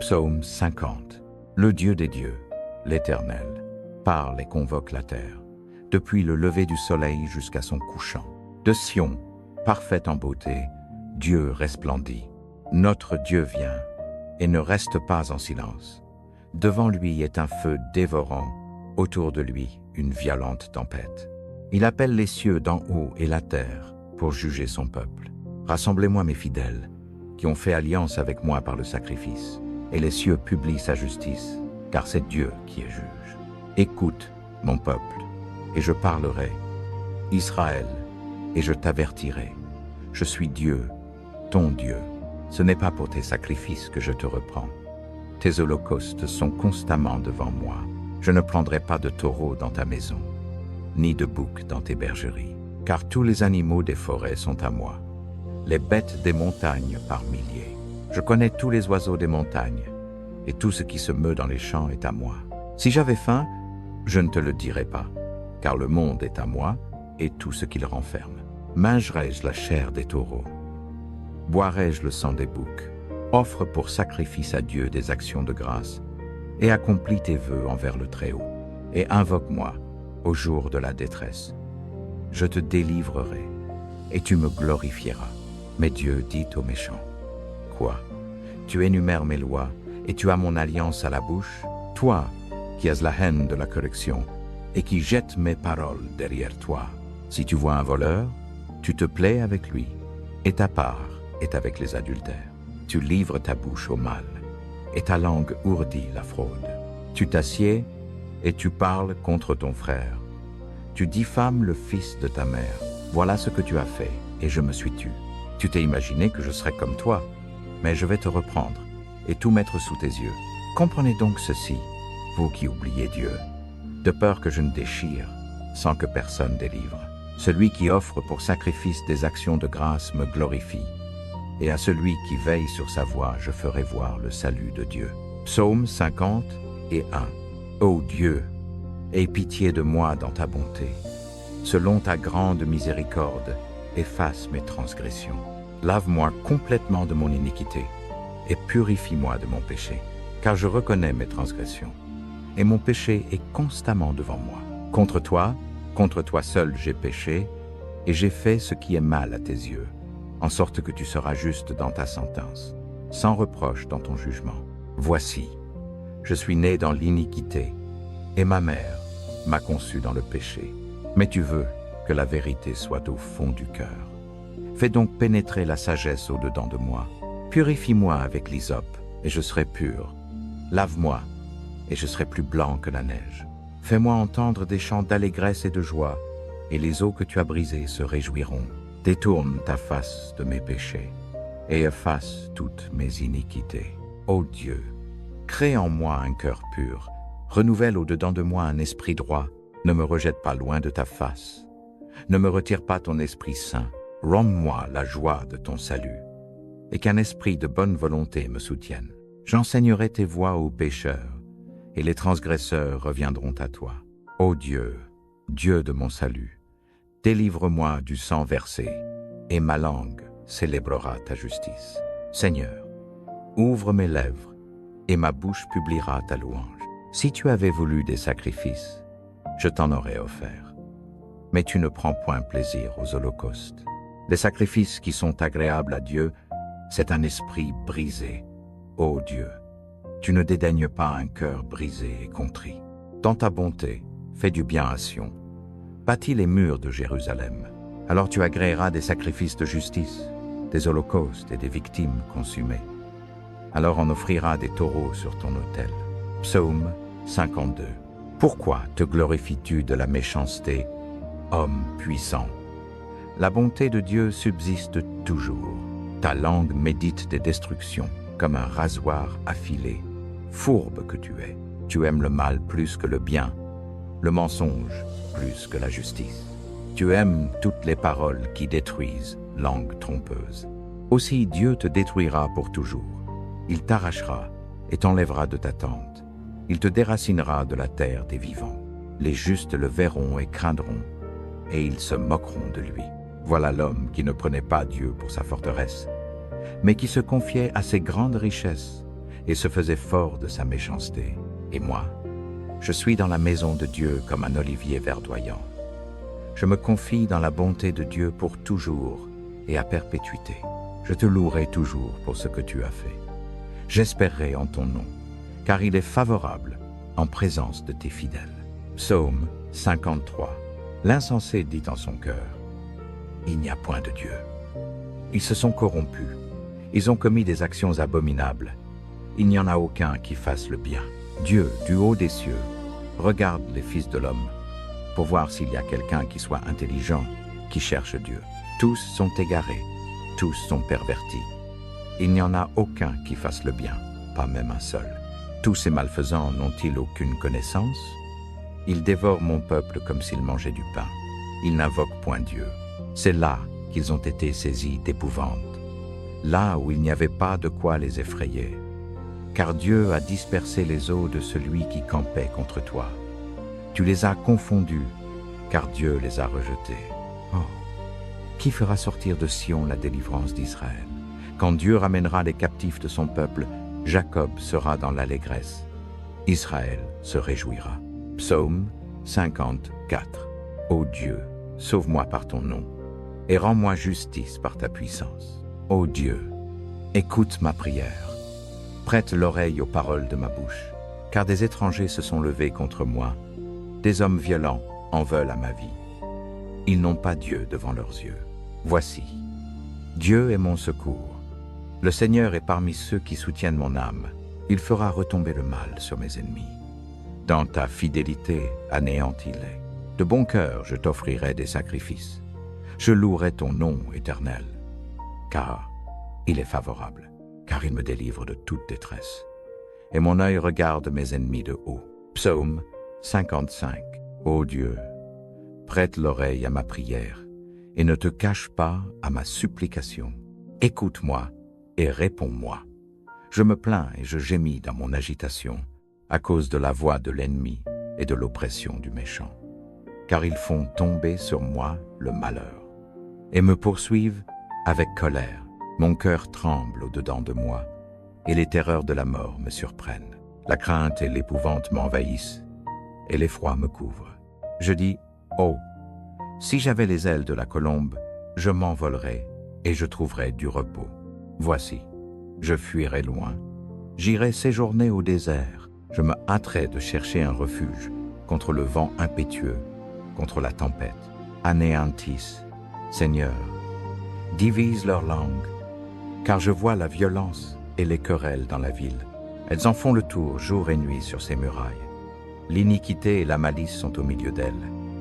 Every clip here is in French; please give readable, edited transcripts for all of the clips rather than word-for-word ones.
Psaume 50. Le Dieu des dieux, l'Éternel, parle et convoque la terre, depuis le lever du soleil jusqu'à son couchant. De Sion, parfaite en beauté, Dieu resplendit. Notre Dieu vient et ne reste pas en silence. Devant lui est un feu dévorant, autour de lui une violente tempête. Il appelle les cieux d'en haut et la terre pour juger son peuple. Rassemblez-moi mes fidèles, qui ont fait alliance avec moi par le sacrifice, et les cieux publient sa justice, car c'est Dieu qui est juge. Écoute, mon peuple, et je parlerai. Israël, et je t'avertirai. Je suis Dieu, ton Dieu. Ce n'est pas pour tes sacrifices que je te reprends. Tes holocaustes sont constamment devant moi. Je ne prendrai pas de taureau dans ta maison, ni de bouc dans tes bergeries, car tous les animaux des forêts sont à moi, les bêtes des montagnes par milliers. Je connais tous les oiseaux des montagnes, et tout ce qui se meut dans les champs est à moi. Si j'avais faim, je ne te le dirais pas, car le monde est à moi, et tout ce qu'il renferme. Mangerai-je la chair des taureaux? Boirai-je le sang des boucs? Offre pour sacrifice à Dieu des actions de grâce, et accomplis tes vœux envers le Très-Haut, et invoque-moi au jour de la détresse. Je te délivrerai, et tu me glorifieras. Mais Dieu dit aux méchants: Quoi? Tu énumères mes lois, et tu as mon alliance à la bouche? Toi, qui as la haine de la correction, et qui jettes mes paroles derrière toi. Si tu vois un voleur, tu te plais avec lui, et ta part est avec les adultères. Tu livres ta bouche au mal, et ta langue ourdit la fraude. Tu t'assieds, et tu parles contre ton frère. Tu diffames le fils de ta mère. Voilà ce que tu as fait, et je me suis tu. Tu t'es imaginé que je serais comme toi, mais je vais te reprendre, et tout mettre sous tes yeux. Comprenez donc ceci, vous qui oubliez Dieu, de peur que je ne déchire, sans que personne délivre. Celui qui offre pour sacrifice des actions de grâce me glorifie, et à celui qui veille sur sa voie, je ferai voir le salut de Dieu. Psaume 50 et 1. Ô Dieu, aie pitié de moi dans ta bonté. Selon ta grande miséricorde, efface mes transgressions. Lave-moi complètement de mon iniquité, et purifie-moi de mon péché, car je reconnais mes transgressions, et mon péché est constamment devant moi. Contre toi seul j'ai péché, et j'ai fait ce qui est mal à tes yeux, en sorte que tu seras juste dans ta sentence, sans reproche dans ton jugement. Voici, je suis né dans l'iniquité, et ma mère m'a conçu dans le péché. Mais tu veux que la vérité soit au fond du cœur. Fais donc pénétrer la sagesse au-dedans de moi. Purifie-moi avec l'hysope, et je serai pur. Lave-moi, et je serai plus blanc que la neige. Fais-moi entendre des chants d'allégresse et de joie, et les eaux que tu as brisées se réjouiront. Détourne ta face de mes péchés, et efface toutes mes iniquités. Ô Dieu, crée en moi un cœur pur, renouvelle au-dedans de moi un esprit droit. Ne me rejette pas loin de ta face. Ne me retire pas ton Esprit Saint. Rends-moi la joie de ton salut, et qu'un esprit de bonne volonté me soutienne. J'enseignerai tes voies aux pécheurs, et les transgresseurs reviendront à toi. Ô Dieu, Dieu de mon salut, délivre-moi du sang versé, et ma langue célébrera ta justice. Seigneur, ouvre mes lèvres, et ma bouche publiera ta louange. Si tu avais voulu des sacrifices, je t'en aurais offert. Mais tu ne prends point plaisir aux holocaustes. Les sacrifices qui sont agréables à Dieu, c'est un esprit brisé. Ô Dieu, tu ne dédaignes pas un cœur brisé et contrit. Dans ta bonté, fais du bien à Sion. Bâtis les murs de Jérusalem. Alors tu agréeras des sacrifices de justice, des holocaustes et des victimes consumées. Alors on offrira des taureaux sur ton autel. Psaume 52. Pourquoi te glorifies-tu de la méchanceté, homme puissant? La bonté de Dieu subsiste toujours. Ta langue médite des destructions, comme un rasoir affilé. Fourbe que tu aimes le mal plus que le bien, le mensonge plus que la justice. Tu aimes toutes les paroles qui détruisent, langue trompeuse. Aussi Dieu te détruira pour toujours. Il t'arrachera et t'enlèvera de ta tente. Il te déracinera de la terre des vivants. Les justes le verront et craindront, et ils se moqueront de lui. Voilà l'homme qui ne prenait pas Dieu pour sa forteresse, mais qui se confiait à ses grandes richesses, et se faisait fort de sa méchanceté. Et moi, je suis dans la maison de Dieu comme un olivier verdoyant. Je me confie dans la bonté de Dieu pour toujours et à perpétuité. Je te louerai toujours pour ce que tu as fait. J'espérerai en ton nom, car il est favorable en présence de tes fidèles. Psaume 53. L'insensé dit en son cœur: il n'y a point de Dieu. Ils se sont corrompus. Ils ont commis des actions abominables. Il n'y en a aucun qui fasse le bien. Dieu, du haut des cieux, regarde les fils de l'homme pour voir s'il y a quelqu'un qui soit intelligent, qui cherche Dieu. Tous sont égarés, tous sont pervertis. Il n'y en a aucun qui fasse le bien, pas même un seul. Tous ces malfaisants n'ont-ils aucune connaissance? Ils dévorent mon peuple comme s'ils mangeaient du pain. Ils n'invoquent point Dieu. C'est là qu'ils ont été saisis d'épouvante, là où il n'y avait pas de quoi les effrayer. Car Dieu a dispersé les os de celui qui campait contre toi. Tu les as confondus, car Dieu les a rejetés. Oh, qui fera sortir de Sion la délivrance d'Israël? Quand Dieu ramènera les captifs de son peuple, Jacob sera dans l'allégresse. Israël se réjouira. Psaume 54. Ô Dieu, sauve-moi par ton nom, et rends-moi justice par ta puissance. Ô Dieu, écoute ma prière. Prête l'oreille aux paroles de ma bouche, car des étrangers se sont levés contre moi. Des hommes violents en veulent à ma vie. Ils n'ont pas Dieu devant leurs yeux. Voici, Dieu est mon secours. Le Seigneur est parmi ceux qui soutiennent mon âme. Il fera retomber le mal sur mes ennemis. Dans ta fidélité, anéantis-les. De bon cœur, je t'offrirai des sacrifices. Je louerai ton nom éternel, car il est favorable, car il me délivre de toute détresse. Et mon œil regarde mes ennemis de haut. Psaume 55. Ô Dieu, prête l'oreille à ma prière, et ne te cache pas à ma supplication. Écoute-moi et réponds-moi. Je me plains et je gémis dans mon agitation, à cause de la voix de l'ennemi et de l'oppression du méchant. Car ils font tomber sur moi le malheur, et me poursuivent avec colère. Mon cœur tremble au-dedans de moi, et les terreurs de la mort me surprennent. La crainte et l'épouvante m'envahissent, et l'effroi me couvre. Je dis: oh, si j'avais les ailes de la colombe, je m'envolerais, et je trouverais du repos. Voici, je fuirai loin, j'irai séjourner au désert, je me hâterai de chercher un refuge contre le vent impétueux, contre la tempête. Anéantisse, Seigneur, divise leur langue, car je vois la violence et les querelles dans la ville. Elles en font le tour jour et nuit sur ses murailles. L'iniquité et la malice sont au milieu d'elles.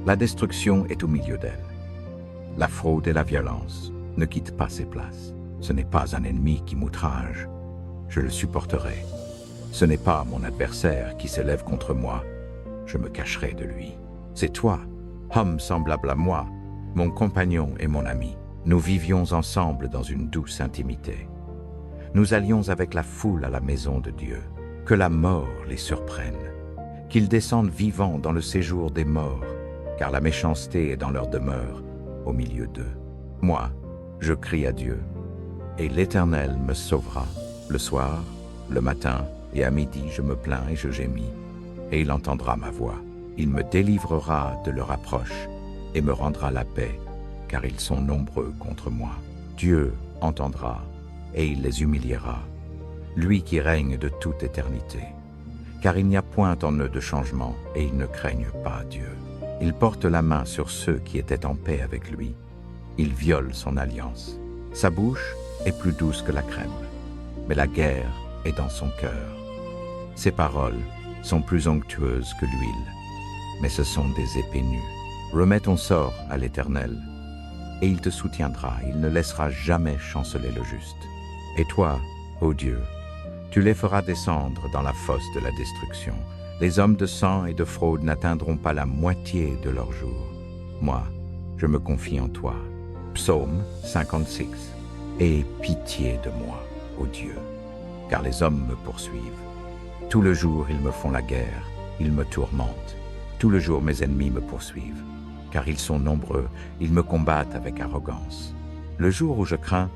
La destruction est au milieu d'elles. La fraude et la violence ne quittent pas ses places. Ce n'est pas un ennemi qui m'outrage. Je le supporterai. Ce n'est pas mon adversaire qui s'élève contre moi. Je me cacherai de lui. C'est toi, homme semblable à moi, mon compagnon et mon ami. Nous vivions ensemble dans une douce intimité. Nous allions avec la foule à la maison de Dieu. Que la mort les surprenne, qu'ils descendent vivants dans le séjour des morts, car la méchanceté est dans leur demeure, au milieu d'eux. Moi, je crie à Dieu, et l'Éternel me sauvera. Le soir, le matin et à midi, je me plains et je gémis, et il entendra ma voix. Il me délivrera de leur approche et me rendra la paix, car ils sont nombreux contre moi. Dieu entendra et il les humiliera, lui qui règne de toute éternité. Car il n'y a point en eux de changement et ils ne craignent pas Dieu. Il porte la main sur ceux qui étaient en paix avec lui. Il viole son alliance. Sa bouche est plus douce que la crème, mais la guerre est dans son cœur. Ses paroles sont plus onctueuses que l'huile, mais ce sont des épées nues. Remets ton sort à l'Éternel, et il te soutiendra, il ne laissera jamais chanceler le juste. Et toi, ô Dieu, tu les feras descendre dans la fosse de la destruction. Les hommes de sang et de fraude n'atteindront pas la moitié de leurs jours. Moi, je me confie en toi. Psaume 56. Aie pitié de moi, ô Dieu, car les hommes me poursuivent. Tout le jour, ils me font la guerre, ils me tourmentent. Tout le jour, mes ennemis me poursuivent, car ils sont nombreux, ils me combattent avec arrogance. Le jour où je crains,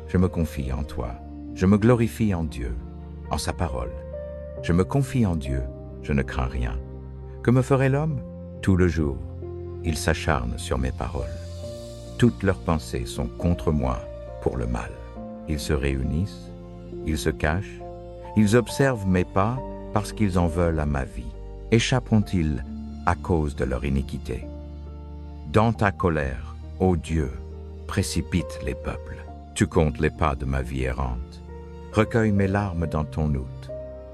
je me confie en toi, je me glorifie en Dieu. en sa parole. Je me confie en Dieu, je ne crains rien. Que me ferait l'homme? Tout le jour, il s'acharne sur mes paroles. Toutes leurs pensées sont contre moi pour le mal. Ils se réunissent, ils se cachent, ils observent mes pas parce qu'ils en veulent à ma vie. Échapperont-ils à cause de leur iniquité? Dans ta colère, ô Dieu, précipite les peuples. Tu comptes les pas de ma vie errante. Recueille mes larmes dans ton outre.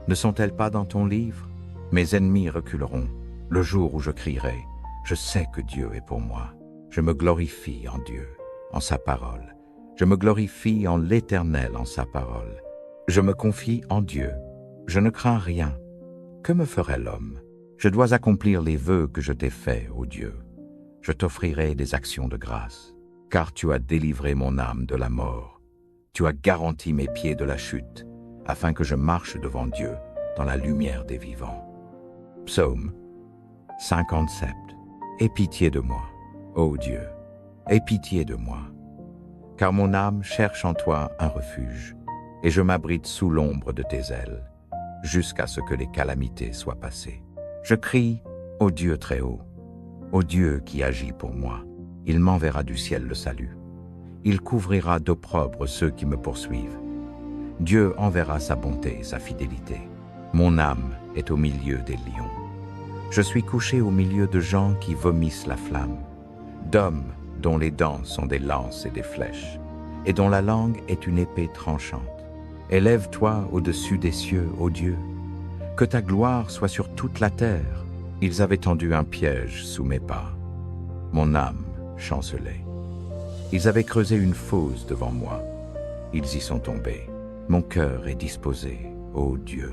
Ne sont-elles pas dans ton livre? Mes ennemis reculeront. Le jour où je crierai, je sais que Dieu est pour moi. Je me glorifie en Dieu, en sa parole. Je me glorifie en l'Éternel, en sa parole. Je me confie en Dieu. Je ne crains rien. Que me ferait l'homme? Je dois accomplir les vœux que je t'ai faits, ô Dieu. Je t'offrirai des actions de grâce, car tu as délivré mon âme de la mort. Tu as garanti mes pieds de la chute, afin que je marche devant Dieu dans la lumière des vivants. Psaume 57. Aie pitié de moi, ô Dieu, aie pitié de moi, car mon âme cherche en toi un refuge, et je m'abrite sous l'ombre de tes ailes, jusqu'à ce que les calamités soient passées. Je crie au Dieu très haut, au Dieu qui agit pour moi. Il m'enverra du ciel le salut. Il couvrira d'opprobre ceux qui me poursuivent. Dieu enverra sa bonté et sa fidélité. Mon âme est au milieu des lions. Je suis couché au milieu de gens qui vomissent la flamme, d'hommes dont les dents sont des lances et des flèches, et dont la langue est une épée tranchante. Élève-toi au-dessus des cieux, ô Dieu, que ta gloire soit sur toute la terre. Ils avaient tendu un piège sous mes pas. Mon âme chancelait. Ils avaient creusé une fosse devant moi. Ils y sont tombés. Mon cœur est disposé, ô Dieu.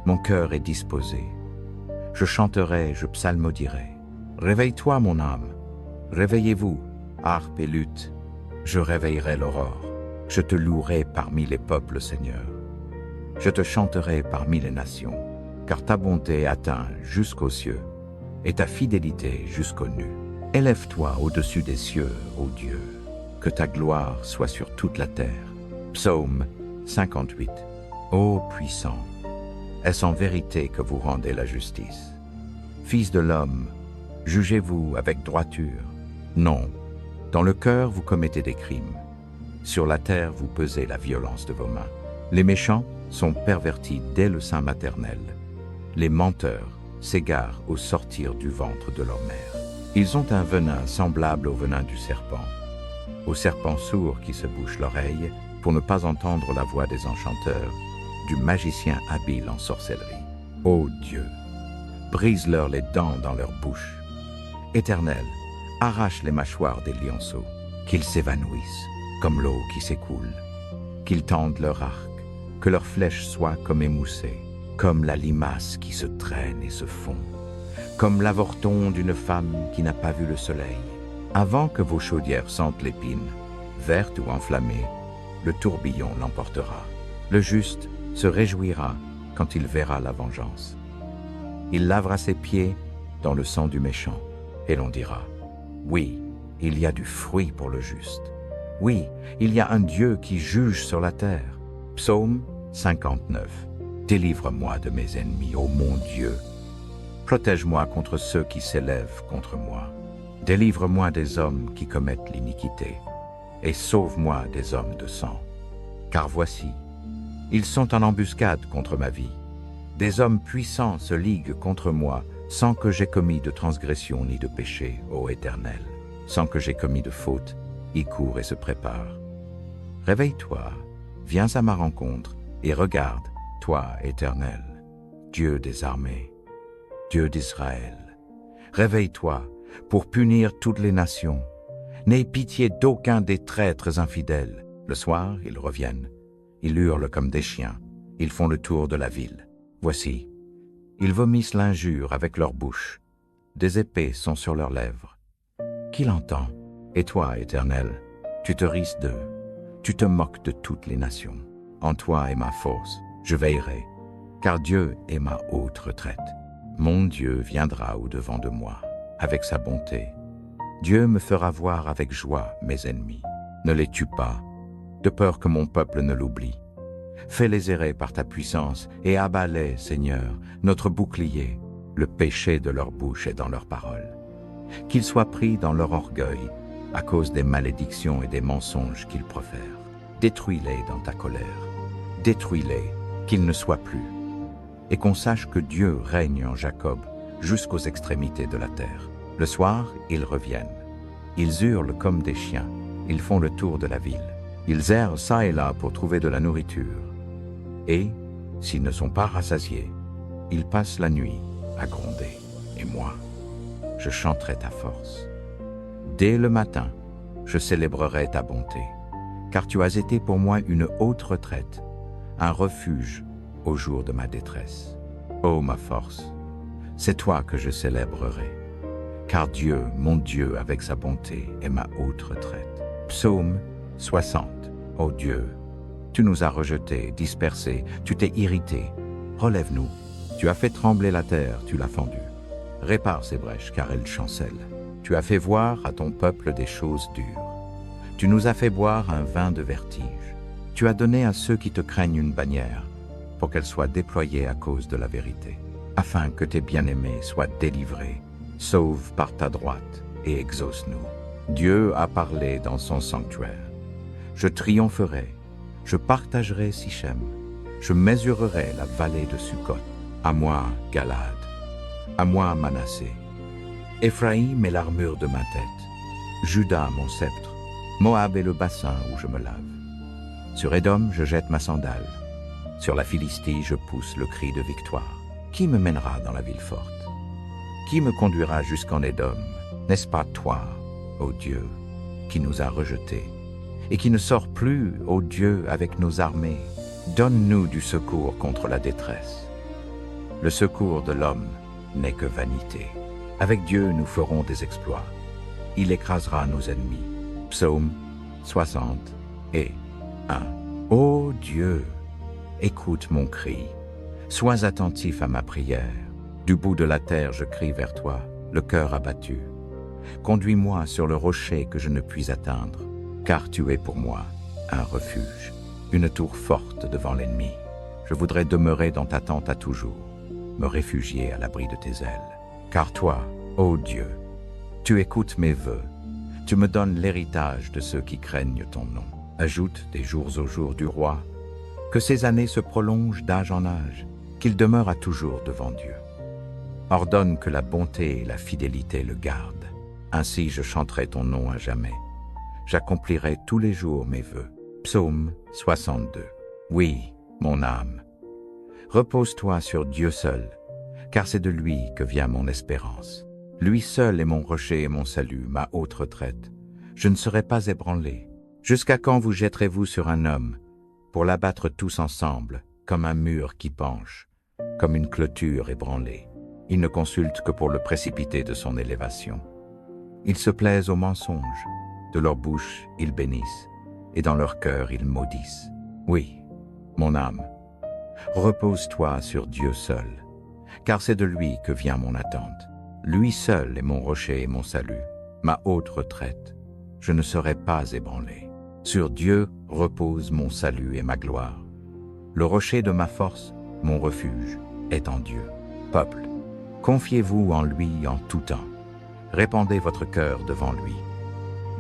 Mon cœur est disposé. Je chanterai, je psalmodierai. Réveille-toi, mon âme. Réveillez-vous, harpe et luth. Je réveillerai l'aurore. Je te louerai parmi les peuples, Seigneur. Je te chanterai parmi les nations, car ta bonté atteint jusqu'aux cieux, et ta fidélité jusqu'aux nues. Élève-toi au-dessus des cieux, ô Dieu, que ta gloire soit sur toute la terre. Psaume 58. Ô puissant, est-ce en vérité que vous rendez la justice? Fils de l'homme, jugez-vous avec droiture? Non, dans le cœur vous commettez des crimes. Sur la terre vous pesez la violence de vos mains. Les méchants sont pervertis dès le sein maternel. Les menteurs s'égarent au sortir du ventre de leur mère. Ils ont un venin semblable au venin du serpent sourd qui se bouche l'oreille pour ne pas entendre la voix des enchanteurs, du magicien habile en sorcellerie. Ô Dieu, brise-leur les dents dans leur bouche. Éternel, arrache les mâchoires des lionceaux, qu'ils s'évanouissent comme l'eau qui s'écoule, qu'ils tendent leur arc, que leurs flèches soient comme émoussées, comme la limace qui se traîne et se fond, comme l'avorton d'une femme qui n'a pas vu le soleil. Avant que vos chaudières sentent l'épine, verte ou enflammée, le tourbillon l'emportera. Le juste se réjouira quand il verra la vengeance. Il lavera ses pieds dans le sang du méchant, et l'on dira, oui, il y a du fruit pour le juste. Oui, il y a un Dieu qui juge sur la terre. Psaume 59. Délivre-moi de mes ennemis, ô mon Dieu. Protège-moi contre ceux qui s'élèvent contre moi. Délivre-moi des hommes qui commettent l'iniquité, et sauve-moi des hommes de sang. Car voici, ils sont en embuscade contre ma vie. Des hommes puissants se liguent contre moi, sans que j'aie commis de transgression ni de péché, ô Éternel. Sans que j'aie commis de faute, ils courent et se préparent. Réveille-toi, viens à ma rencontre, et regarde, toi, Éternel, Dieu des armées, Dieu d'Israël. Réveille-toi pour punir toutes les nations. N'aie pitié d'aucun des traîtres infidèles. Le soir, ils reviennent. Ils hurlent comme des chiens. Ils font le tour de la ville. Voici, ils vomissent l'injure avec leur bouche. Des épées sont sur leurs lèvres. Qui l'entend? Et toi, Éternel, tu te risses d'eux. Tu te moques de toutes les nations. En toi est ma force. Je veillerai, car Dieu est ma haute retraite. Mon Dieu viendra au-devant de moi, avec sa bonté. Dieu me fera voir avec joie mes ennemis. Ne les tue pas, de peur que mon peuple ne l'oublie. Fais-les errer par ta puissance et abats-les, Seigneur, notre bouclier. Le péché de leur bouche est dans leurs paroles. Qu'ils soient pris dans leur orgueil à cause des malédictions et des mensonges qu'ils profèrent. Détruis-les dans ta colère. Détruis-les, qu'ils ne soient plus. Et qu'on sache que Dieu règne en Jacob jusqu'aux extrémités de la terre. Le soir, ils reviennent. Ils hurlent comme des chiens. Ils font le tour de la ville. Ils errent çà et là pour trouver de la nourriture. Et, s'ils ne sont pas rassasiés, ils passent la nuit à gronder. Et moi, je chanterai ta force. Dès le matin, je célébrerai ta bonté, car tu as été pour moi une haute retraite, un refuge au jour de ma détresse. Ô ma force, c'est toi que je célébrerai, car Dieu, mon Dieu, avec sa bonté, est ma haute retraite. Psaume 60. Ô Dieu, tu nous as rejetés, dispersés, tu t'es irrité. Relève-nous. Tu as fait trembler la terre, tu l'as fendue. Répare ces brèches, car elles chancellent. Tu as fait voir à ton peuple des choses dures. Tu nous as fait boire un vin de vertige. Tu as donné à ceux qui te craignent une bannière, pour qu'elle soit déployée à cause de la vérité, afin que tes bien-aimés soient délivrés. Sauve par ta droite et exauce-nous. Dieu a parlé dans son sanctuaire. Je triompherai, je partagerai Sichem, je mesurerai la vallée de Sukkot. À moi, Galad, à moi, Manassé. Éphraïm est l'armure de ma tête, Juda mon sceptre, Moab est le bassin où je me lave. Sur Édom, je jette ma sandale, sur la Philistie, je pousse le cri de victoire. Qui me mènera dans la ville forte? Qui me conduira jusqu'en Édom? N'est-ce pas toi, ô Dieu, qui nous a rejetés, et qui ne sort plus, ô Dieu, avec nos armées? Donne-nous du secours contre la détresse. Le secours de l'homme n'est que vanité. Avec Dieu, nous ferons des exploits. Il écrasera nos ennemis. Psaume 60 et 1. Ô Dieu, écoute mon cri. Sois attentif à ma prière. Du bout de la terre, je crie vers toi, le cœur abattu. Conduis-moi sur le rocher que je ne puis atteindre, car tu es pour moi un refuge, une tour forte devant l'ennemi. Je voudrais demeurer dans ta tente à toujours, me réfugier à l'abri de tes ailes. Car toi, ô Dieu, tu écoutes mes vœux, tu me donnes l'héritage de ceux qui craignent ton nom. Ajoute des jours au jour du roi, que ses années se prolongent d'âge en âge, qu'il demeure à toujours devant Dieu. Ordonne que la bonté et la fidélité le gardent, ainsi je chanterai ton nom à jamais. J'accomplirai tous les jours mes vœux. Psaume 62. Oui, mon âme, repose-toi sur Dieu seul, car c'est de lui que vient mon espérance. Lui seul est mon rocher et mon salut, ma haute retraite. Je ne serai pas ébranlé. Jusqu'à quand vous jetterez-vous sur un homme, pour l'abattre tous ensemble, comme un mur qui penche, comme une clôture ébranlée? Il ne consulte que pour le précipiter de son élévation. Ils se plaisent au mensonge, de leur bouche ils bénissent, et dans leur cœur ils maudissent. Oui, mon âme, repose-toi sur Dieu seul, car c'est de lui que vient mon attente. Lui seul est mon rocher et mon salut, ma haute retraite. Je ne serai pas ébranlé. Sur Dieu repose mon salut et ma gloire. Le rocher de ma force, mon refuge, est en Dieu. Peuple, confiez-vous en lui en tout temps. Répandez votre cœur devant lui.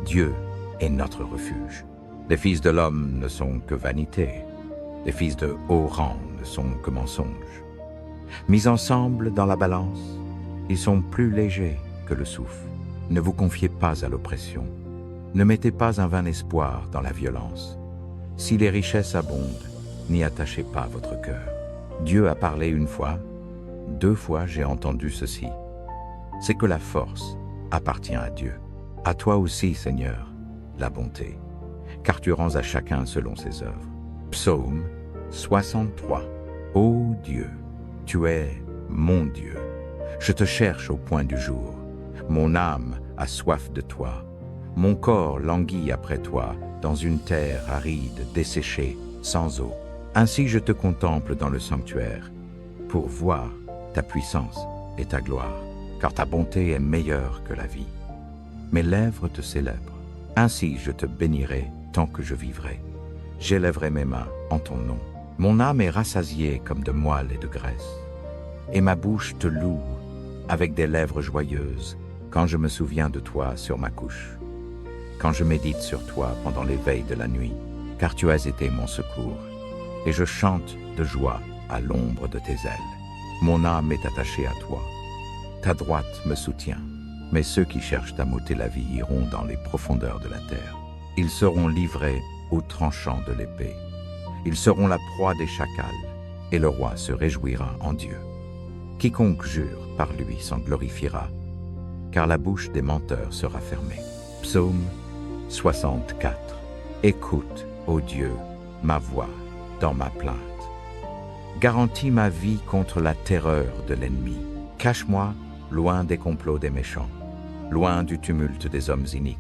Dieu est notre refuge. Les fils de l'homme ne sont que vanité. Les fils de haut rang ne sont que mensonges. Mis ensemble dans la balance, ils sont plus légers que le souffle. Ne vous confiez pas à l'oppression. Ne mettez pas un vain espoir dans la violence. Si les richesses abondent, n'y attachez pas votre cœur. Dieu a parlé une fois, 2 fois j'ai entendu ceci. C'est que la force appartient à Dieu. À toi aussi, Seigneur, la bonté, car tu rends à chacun selon ses œuvres. Psaume 63. Ô Dieu, tu es mon Dieu. Je te cherche au point du jour. Mon âme a soif de toi. Mon corps languit après toi dans une terre aride, desséchée, sans eau. Ainsi je te contemple dans le sanctuaire, pour voir ta puissance et ta gloire, car ta bonté est meilleure que la vie. Mes lèvres te célèbrent. Ainsi je te bénirai tant que je vivrai. J'élèverai mes mains en ton nom. Mon âme est rassasiée comme de moelle et de graisse, et ma bouche te loue avec des lèvres joyeuses quand je me souviens de toi sur ma couche, quand je médite sur toi pendant les veilles de la nuit, car tu as été mon secours, et je chante de joie à l'ombre de tes ailes. Mon âme est attachée à toi, ta droite me soutient, mais ceux qui cherchent à m'ôter la vie iront dans les profondeurs de la terre. Ils seront livrés au tranchant de l'épée. Ils seront la proie des chacals, et le roi se réjouira en Dieu. Quiconque jure par lui s'en glorifiera, car la bouche des menteurs sera fermée. Psaume 64. Écoute, ô Dieu, ma voix dans ma plainte. Garantis ma vie contre la terreur de l'ennemi. Cache-moi loin des complots des méchants, loin du tumulte des hommes iniques.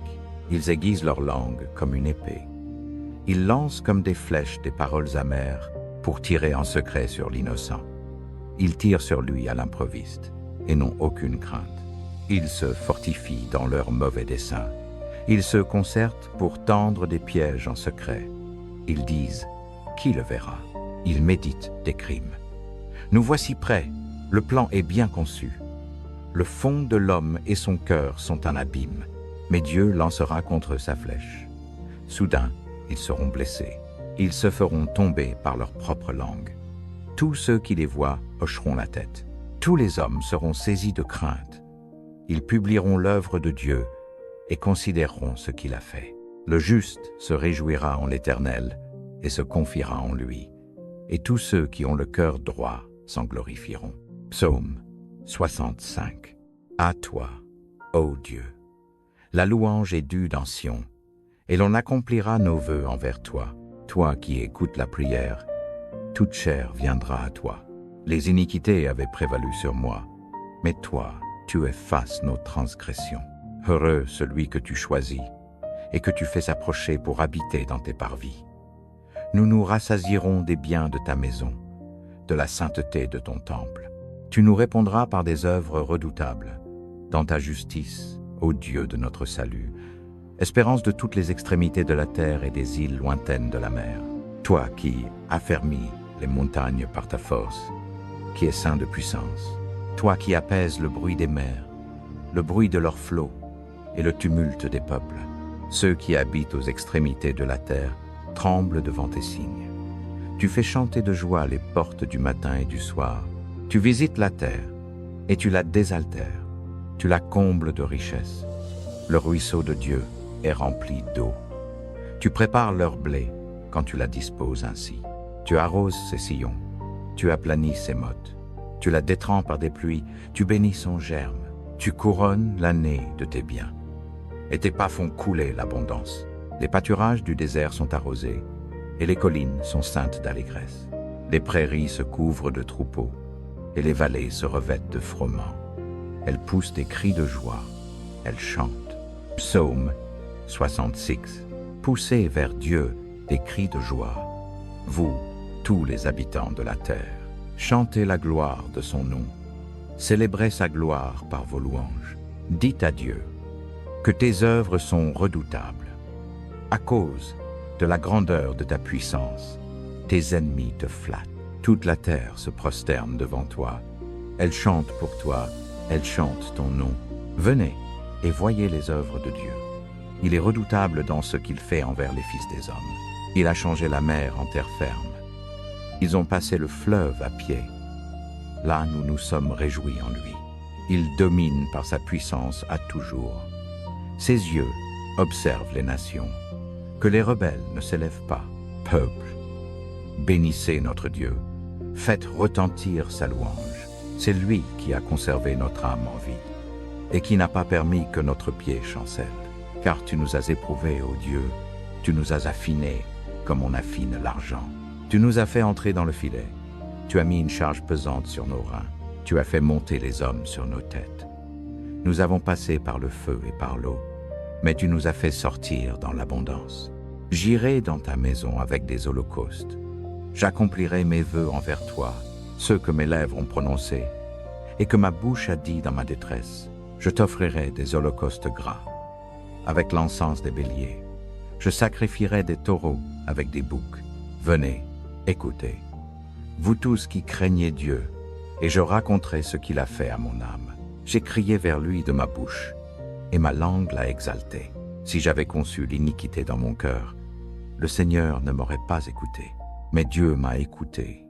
Ils aiguisent leur langue comme une épée. Ils lancent comme des flèches des paroles amères pour tirer en secret sur l'innocent. Ils tirent sur lui à l'improviste et n'ont aucune crainte. Ils se fortifient dans leurs mauvais desseins. Ils se concertent pour tendre des pièges en secret. Ils disent « Qui le verra ?» Ils méditent des crimes. Nous voici prêts, le plan est bien conçu. Le fond de l'homme et son cœur sont un abîme, mais Dieu lancera contre eux sa flèche. Soudain, ils seront blessés. Ils se feront tomber par leur propre langue. Tous ceux qui les voient hocheront la tête. Tous les hommes seront saisis de crainte. Ils publieront l'œuvre de Dieu et considéreront ce qu'il a fait. Le juste se réjouira en l'Éternel et se confiera en lui. Et tous ceux qui ont le cœur droit s'en glorifieront. Psaume 65. À toi, ô Dieu, la louange est due dans Sion, et l'on accomplira nos vœux envers toi. Toi qui écoutes la prière, toute chair viendra à toi. Les iniquités avaient prévalu sur moi, mais toi, tu effaces nos transgressions. Heureux celui que tu choisis et que tu fais approcher pour habiter dans tes parvis. Nous nous rassasierons des biens de ta maison, de la sainteté de ton temple. Tu nous répondras par des œuvres redoutables, dans ta justice, ô Dieu de notre salut, espérance de toutes les extrémités de la terre et des îles lointaines de la mer. Toi qui affermis les montagnes par ta force, qui es saint de puissance, toi qui apaises le bruit des mers, le bruit de leurs flots et le tumulte des peuples. Ceux qui habitent aux extrémités de la terre tremblent devant tes signes. Tu fais chanter de joie les portes du matin et du soir. Tu visites la terre et tu la désaltères. Tu la combles de richesses. Le ruisseau de Dieu est rempli d'eau. Tu prépares leur blé quand tu la disposes ainsi. Tu arroses ses sillons. Tu aplanis ses mottes. Tu la détrempes par des pluies. Tu bénis son germe. Tu couronnes l'année de tes biens. Et tes pas font couler l'abondance. Les pâturages du désert sont arrosés, et les collines sont ceintes d'allégresse. Les prairies se couvrent de troupeaux, et les vallées se revêtent de froment. Elles poussent des cris de joie, elles chantent. Psaume 66. Poussez vers Dieu des cris de joie, vous, tous les habitants de la terre. Chantez la gloire de son nom. Célébrez sa gloire par vos louanges. Dites à Dieu que tes œuvres sont redoutables. À cause de la grandeur de ta puissance, tes ennemis te flattent. Toute la terre se prosterne devant toi. Elle chante pour toi, elle chante ton nom. Venez et voyez les œuvres de Dieu. Il est redoutable dans ce qu'il fait envers les fils des hommes. Il a changé la mer en terre ferme. Ils ont passé le fleuve à pied. Là, nous nous sommes réjouis en lui. Il domine par sa puissance à toujours. Ses yeux observent les nations. Que les rebelles ne s'élèvent pas. Peuple, bénissez notre Dieu. Faites retentir sa louange. C'est lui qui a conservé notre âme en vie et qui n'a pas permis que notre pied chancelle. Car tu nous as éprouvés, ô Dieu, tu nous as affinés comme on affine l'argent. Tu nous as fait entrer dans le filet. Tu as mis une charge pesante sur nos reins. Tu as fait monter les hommes sur nos têtes. Nous avons passé par le feu et par l'eau, mais tu nous as fait sortir dans l'abondance. J'irai dans ta maison avec des holocaustes. J'accomplirai mes vœux envers toi, ceux que mes lèvres ont prononcés, et que ma bouche a dit dans ma détresse. Je t'offrirai des holocaustes gras, avec l'encens des béliers. Je sacrifierai des taureaux avec des boucs. Venez, écoutez. vous tous qui craignez Dieu, et je raconterai ce qu'il a fait à mon âme. J'ai crié vers lui de ma bouche, et ma langue l'a exalté. Si j'avais conçu l'iniquité dans mon cœur, le Seigneur ne m'aurait pas écouté. Mais Dieu m'a écouté.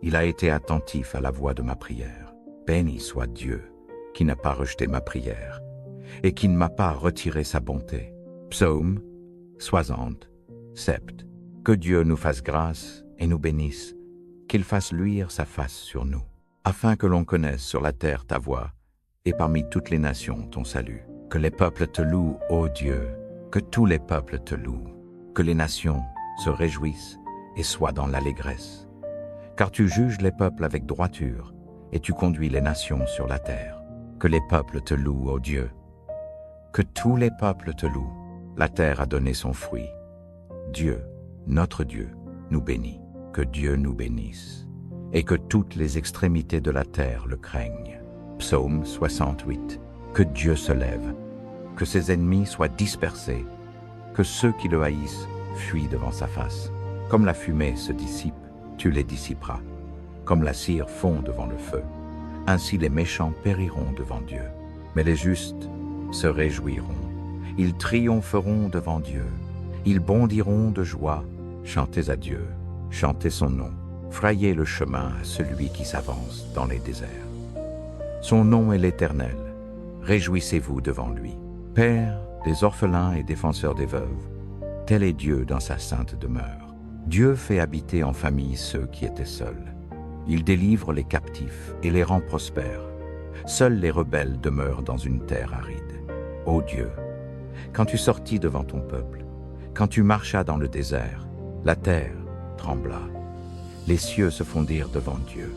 Il a été attentif à la voix de ma prière. Béni soit Dieu, qui n'a pas rejeté ma prière, et qui ne m'a pas retiré sa bonté. Psaume 67. Que Dieu nous fasse grâce et nous bénisse, qu'il fasse luire sa face sur nous, afin que l'on connaisse sur la terre ta voix, et parmi toutes les nations ton salut. Que les peuples te louent, ô Dieu, que tous les peuples te louent, que les nations se réjouissent et soient dans l'allégresse. Car tu juges les peuples avec droiture, et tu conduis les nations sur la terre. Que les peuples te louent, ô Dieu, que tous les peuples te louent. La terre a donné son fruit. Dieu, notre Dieu, nous bénit. Que Dieu nous bénisse, et que toutes les extrémités de la terre le craignent. Psaume 68. Que Dieu se lève, que ses ennemis soient dispersés, que ceux qui le haïssent fuient devant sa face. Comme la fumée se dissipe, tu les dissiperas. Comme la cire fond devant le feu, ainsi les méchants périront devant Dieu. Mais les justes se réjouiront, ils triompheront devant Dieu, ils bondiront de joie. Chantez à Dieu, chantez son nom, frayez le chemin à celui qui s'avance dans les déserts. Son nom est l'Éternel, réjouissez-vous devant lui. Père des orphelins et défenseur des veuves, tel est Dieu dans sa sainte demeure. Dieu fait habiter en famille ceux qui étaient seuls. Il délivre les captifs et les rend prospères. Seuls les rebelles demeurent dans une terre aride. Ô Dieu, quand tu sortis devant ton peuple, quand tu marchas dans le désert, la terre trembla. Les cieux se fondirent devant Dieu.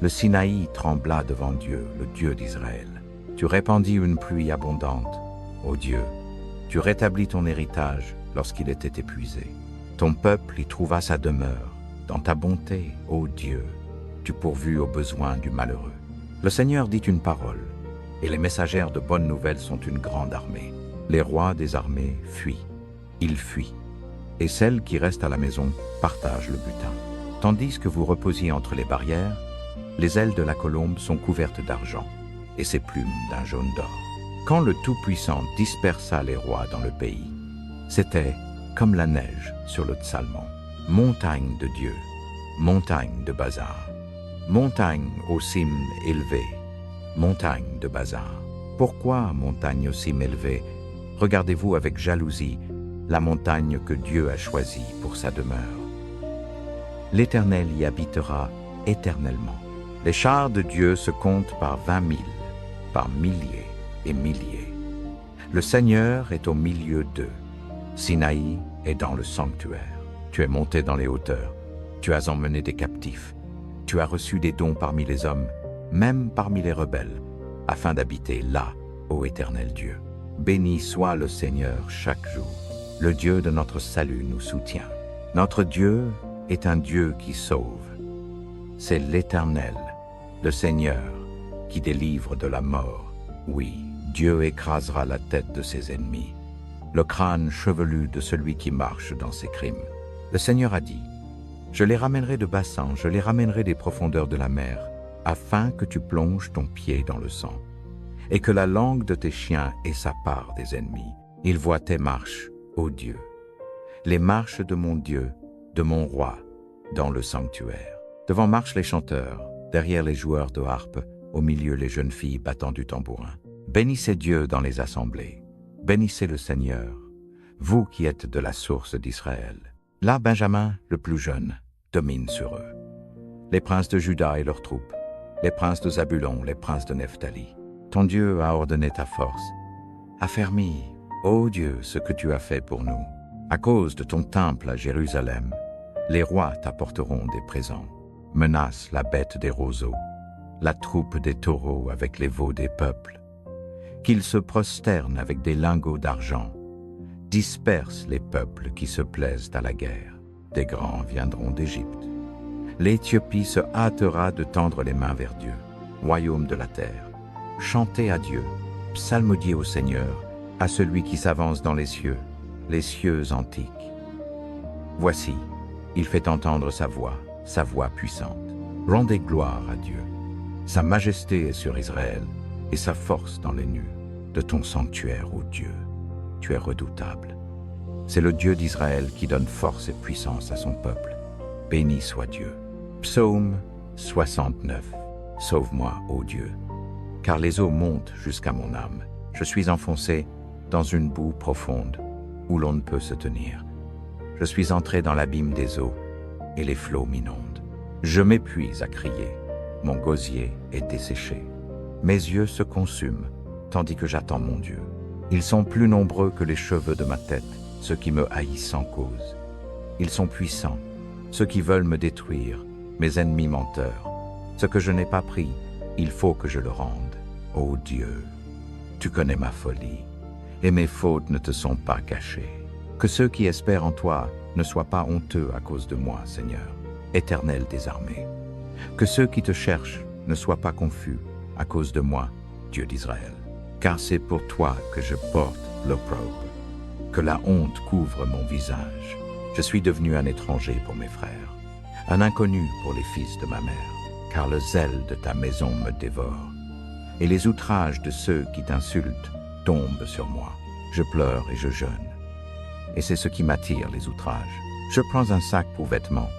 Le Sinaï trembla devant Dieu, le Dieu d'Israël. Tu répandis une pluie abondante. Ô Dieu, tu rétablis ton héritage lorsqu'il était épuisé. Ton peuple y trouva sa demeure. Dans ta bonté, ô Dieu, tu pourvus aux besoins du malheureux. Le Seigneur dit une parole, et les messagères de bonnes nouvelles sont une grande armée. Les rois des armées fuient, ils fuient, et celles qui restent à la maison partagent le butin. Tandis que vous reposiez entre les barrières, les ailes de la colombe sont couvertes d'argent, et ses plumes d'un jaune d'or. Quand le Tout-Puissant dispersa les rois dans le pays, c'était comme la neige sur le Tsalmon. Montagne de Dieu, montagne de Bazar, montagne aux cimes élevées, montagne de Bazar. Pourquoi, montagne aux cimes élevées, regardez-vous avec jalousie la montagne que Dieu a choisie pour sa demeure? L'Éternel y habitera éternellement. Les chars de Dieu se comptent par 20 000, par milliers et milliers. Le Seigneur est au milieu d'eux. Sinaï est dans le sanctuaire. Tu es monté dans les hauteurs. Tu as emmené des captifs. Tu as reçu des dons parmi les hommes, même parmi les rebelles, afin d'habiter là, ô Éternel Dieu. Béni soit le Seigneur chaque jour. Le Dieu de notre salut nous soutient. Notre Dieu est un Dieu qui sauve. C'est l'Éternel, le Seigneur, qui délivre de la mort. Oui, Dieu écrasera la tête de ses ennemis, le crâne chevelu de celui qui marche dans ses crimes. Le Seigneur a dit, « Je les ramènerai de Bassan, je les ramènerai des profondeurs de la mer, afin que tu plonges ton pied dans le sang, et que la langue de tes chiens ait sa part des ennemis. Ils voient tes marches, ô Dieu, les marches de mon Dieu, de mon roi, dans le sanctuaire. Devant marchent les chanteurs, derrière les joueurs de harpe, au milieu les jeunes filles battant du tambourin. Bénissez Dieu dans les assemblées, bénissez le Seigneur, vous qui êtes de la source d'Israël. Là, Benjamin, le plus jeune, domine sur eux. Les princes de Juda et leurs troupes, les princes de Zabulon, les princes de Nephtali. Ton Dieu a ordonné ta force. Affermis, ô Dieu, ce que tu as fait pour nous. À cause de ton temple à Jérusalem, les rois t'apporteront des présents. Menace la bête des roseaux, la troupe des taureaux avec les veaux des peuples. Qu'ils se prosternent avec des lingots d'argent. Disperse les peuples qui se plaisent à la guerre. Des grands viendront d'Égypte. L'Éthiopie se hâtera de tendre les mains vers Dieu, royaume de la terre. Chantez à Dieu, psalmodiez au Seigneur, à celui qui s'avance dans les cieux antiques. Voici, il fait entendre sa voix, sa voix puissante. Rendez gloire à Dieu. Sa majesté est sur Israël et sa force dans les nues. De ton sanctuaire, ô Dieu, tu es redoutable. C'est le Dieu d'Israël qui donne force et puissance à son peuple. Béni soit Dieu. Psaume 69. Sauve-moi, ô Dieu, car les eaux montent jusqu'à mon âme. Je suis enfoncé dans une boue profonde où l'on ne peut se tenir. Je suis entré dans l'abîme des eaux et les flots m'inondent. Je m'épuise à crier. Mon gosier est desséché. Mes yeux se consument tandis que j'attends mon Dieu. Ils sont plus nombreux que les cheveux de ma tête, ceux qui me haïssent sans cause. Ils sont puissants, ceux qui veulent me détruire, mes ennemis menteurs. Ce que je n'ai pas pris, il faut que je le rende. Ô Dieu, tu connais ma folie, et mes fautes ne te sont pas cachées. Que ceux qui espèrent en toi ne soient pas honteux à cause de moi, Seigneur, Éternel des armées. Que ceux qui te cherchent ne soient pas confus à cause de moi, Dieu d'Israël. Car c'est pour toi que je porte l'opprobre, que la honte couvre mon visage. Je suis devenu un étranger pour mes frères, un inconnu pour les fils de ma mère, car le zèle de ta maison me dévore, et les outrages de ceux qui t'insultent tombent sur moi. Je pleure et je jeûne, et c'est ce qui m'attire, les outrages. Je prends un sac pour vêtements,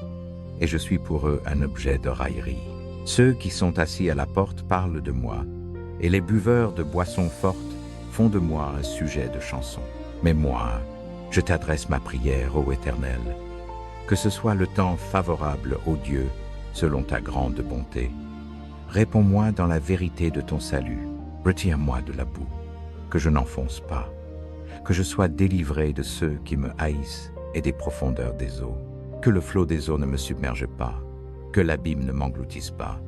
et je suis pour eux un objet de raillerie. Ceux qui sont assis à la porte parlent de moi, et les buveurs de boissons fortes font de moi un sujet de chanson. Mais moi, je t'adresse ma prière, ô Éternel, que ce soit le temps favorable, ô Dieu, selon ta grande bonté. Réponds-moi dans la vérité de ton salut, retire-moi de la boue, que je n'enfonce pas, que je sois délivré de ceux qui me haïssent et des profondeurs des eaux, que le flot des eaux ne me submerge pas, que l'abîme ne m'engloutisse pas,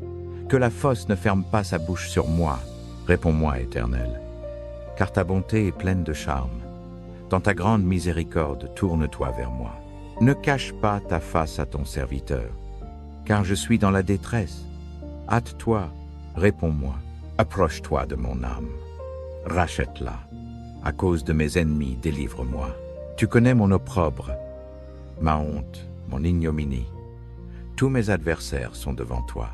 que la fosse ne ferme pas sa bouche sur moi. Réponds-moi, Éternel, car ta bonté est pleine de charme. Dans ta grande miséricorde, tourne-toi vers moi. Ne cache pas ta face à ton serviteur, car je suis dans la détresse. Hâte-toi, réponds-moi, approche-toi de mon âme. Rachète-la. À cause de mes ennemis, délivre-moi. Tu connais mon opprobre, ma honte, mon ignominie. Tous mes adversaires sont devant toi.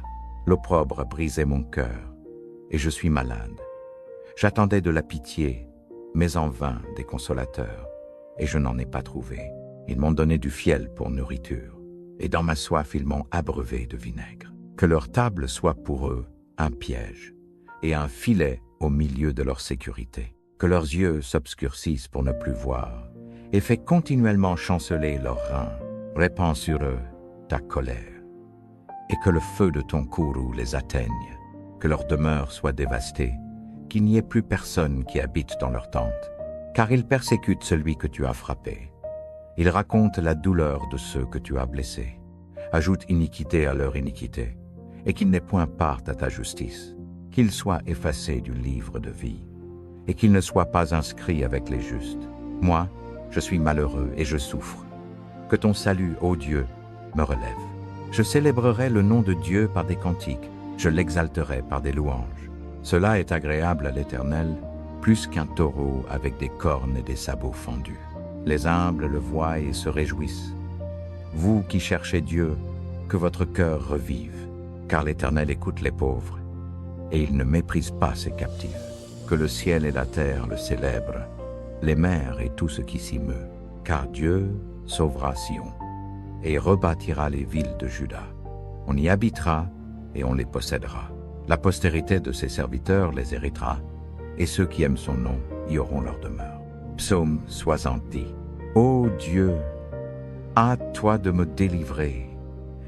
L'opprobre a brisé mon cœur, et je suis malade. J'attendais de la pitié, mais en vain des consolateurs, et je n'en ai pas trouvé. Ils m'ont donné du fiel pour nourriture, et dans ma soif ils m'ont abreuvé de vinaigre. Que leur table soit pour eux un piège, et un filet au milieu de leur sécurité. Que leurs yeux s'obscurcissent pour ne plus voir, et fais continuellement chanceler leurs reins. Répands sur eux ta colère, et que le feu de ton courroux les atteigne. Que leur demeure soit dévastée, qu'il n'y ait plus personne qui habite dans leur tente, car ils persécutent celui que tu as frappé. Ils racontent la douleur de ceux que tu as blessés, ajoutent iniquité à leur iniquité, et qu'ils n'aient point part à ta justice, qu'ils soient effacés du livre de vie, et qu'ils ne soient pas inscrits avec les justes. Moi, je suis malheureux et je souffre. Que ton salut, ô Dieu, me relève. Je célébrerai le nom de Dieu par des cantiques, je l'exalterai par des louanges. Cela est agréable à l'Éternel, plus qu'un taureau avec des cornes et des sabots fendus. Les humbles le voient et se réjouissent. Vous qui cherchez Dieu, que votre cœur revive, car l'Éternel écoute les pauvres, et il ne méprise pas ses captifs. Que le ciel et la terre le célèbrent, les mers et tout ce qui s'y meut, car Dieu sauvera Sion, et rebâtira les villes de Juda. On y habitera, et on les possédera. La postérité de ses serviteurs les héritera, et ceux qui aiment son nom y auront leur demeure. Psaume 70. Ô Dieu, hâte-toi de me délivrer.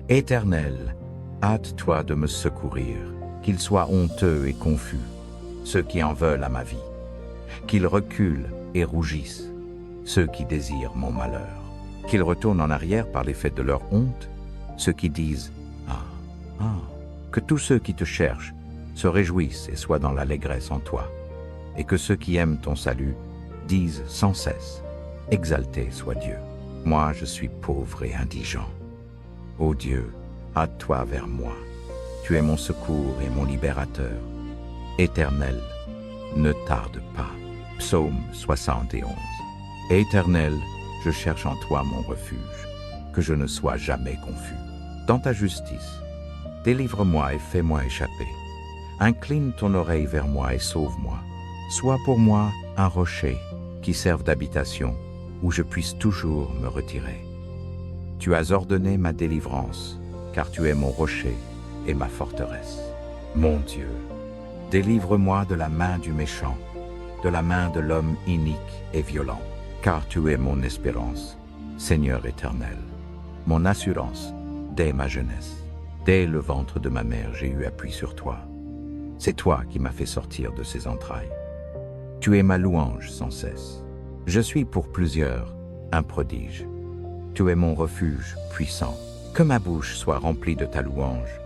Éternel, hâte-toi de me secourir, qu'ils soient honteux et confus, ceux qui en veulent à ma vie, qu'ils reculent et rougissent, ceux qui désirent mon malheur, qu'ils retournent en arrière par l'effet de leur honte, ceux qui disent « Ah, ah », que tous ceux qui te cherchent se réjouissent et soient dans l'allégresse en toi, et que ceux qui aiment ton salut disent sans cesse « Exalté soit Dieu ». Moi, je suis pauvre et indigent. Ô Dieu, hâte-toi vers moi. Tu es mon secours et mon libérateur. Éternel, ne tarde pas. Psaume 71. Éternel, je cherche en toi mon refuge, que je ne sois jamais confus. Dans ta justice, délivre-moi et fais-moi échapper. Incline ton oreille vers moi et sauve-moi. Sois pour moi un rocher qui serve d'habitation, où je puisse toujours me retirer. Tu as ordonné ma délivrance, car tu es mon rocher et ma forteresse. Mon Dieu, délivre-moi de la main du méchant, de la main de l'homme inique et violent, car tu es mon espérance, Seigneur éternel, mon assurance dès ma jeunesse. Dès le ventre de ma mère, j'ai eu appui sur toi. C'est toi qui m'as fait sortir de ses entrailles. Tu es ma louange sans cesse. Je suis pour plusieurs un prodige. Tu es mon refuge puissant. Que ma bouche soit remplie de ta louange,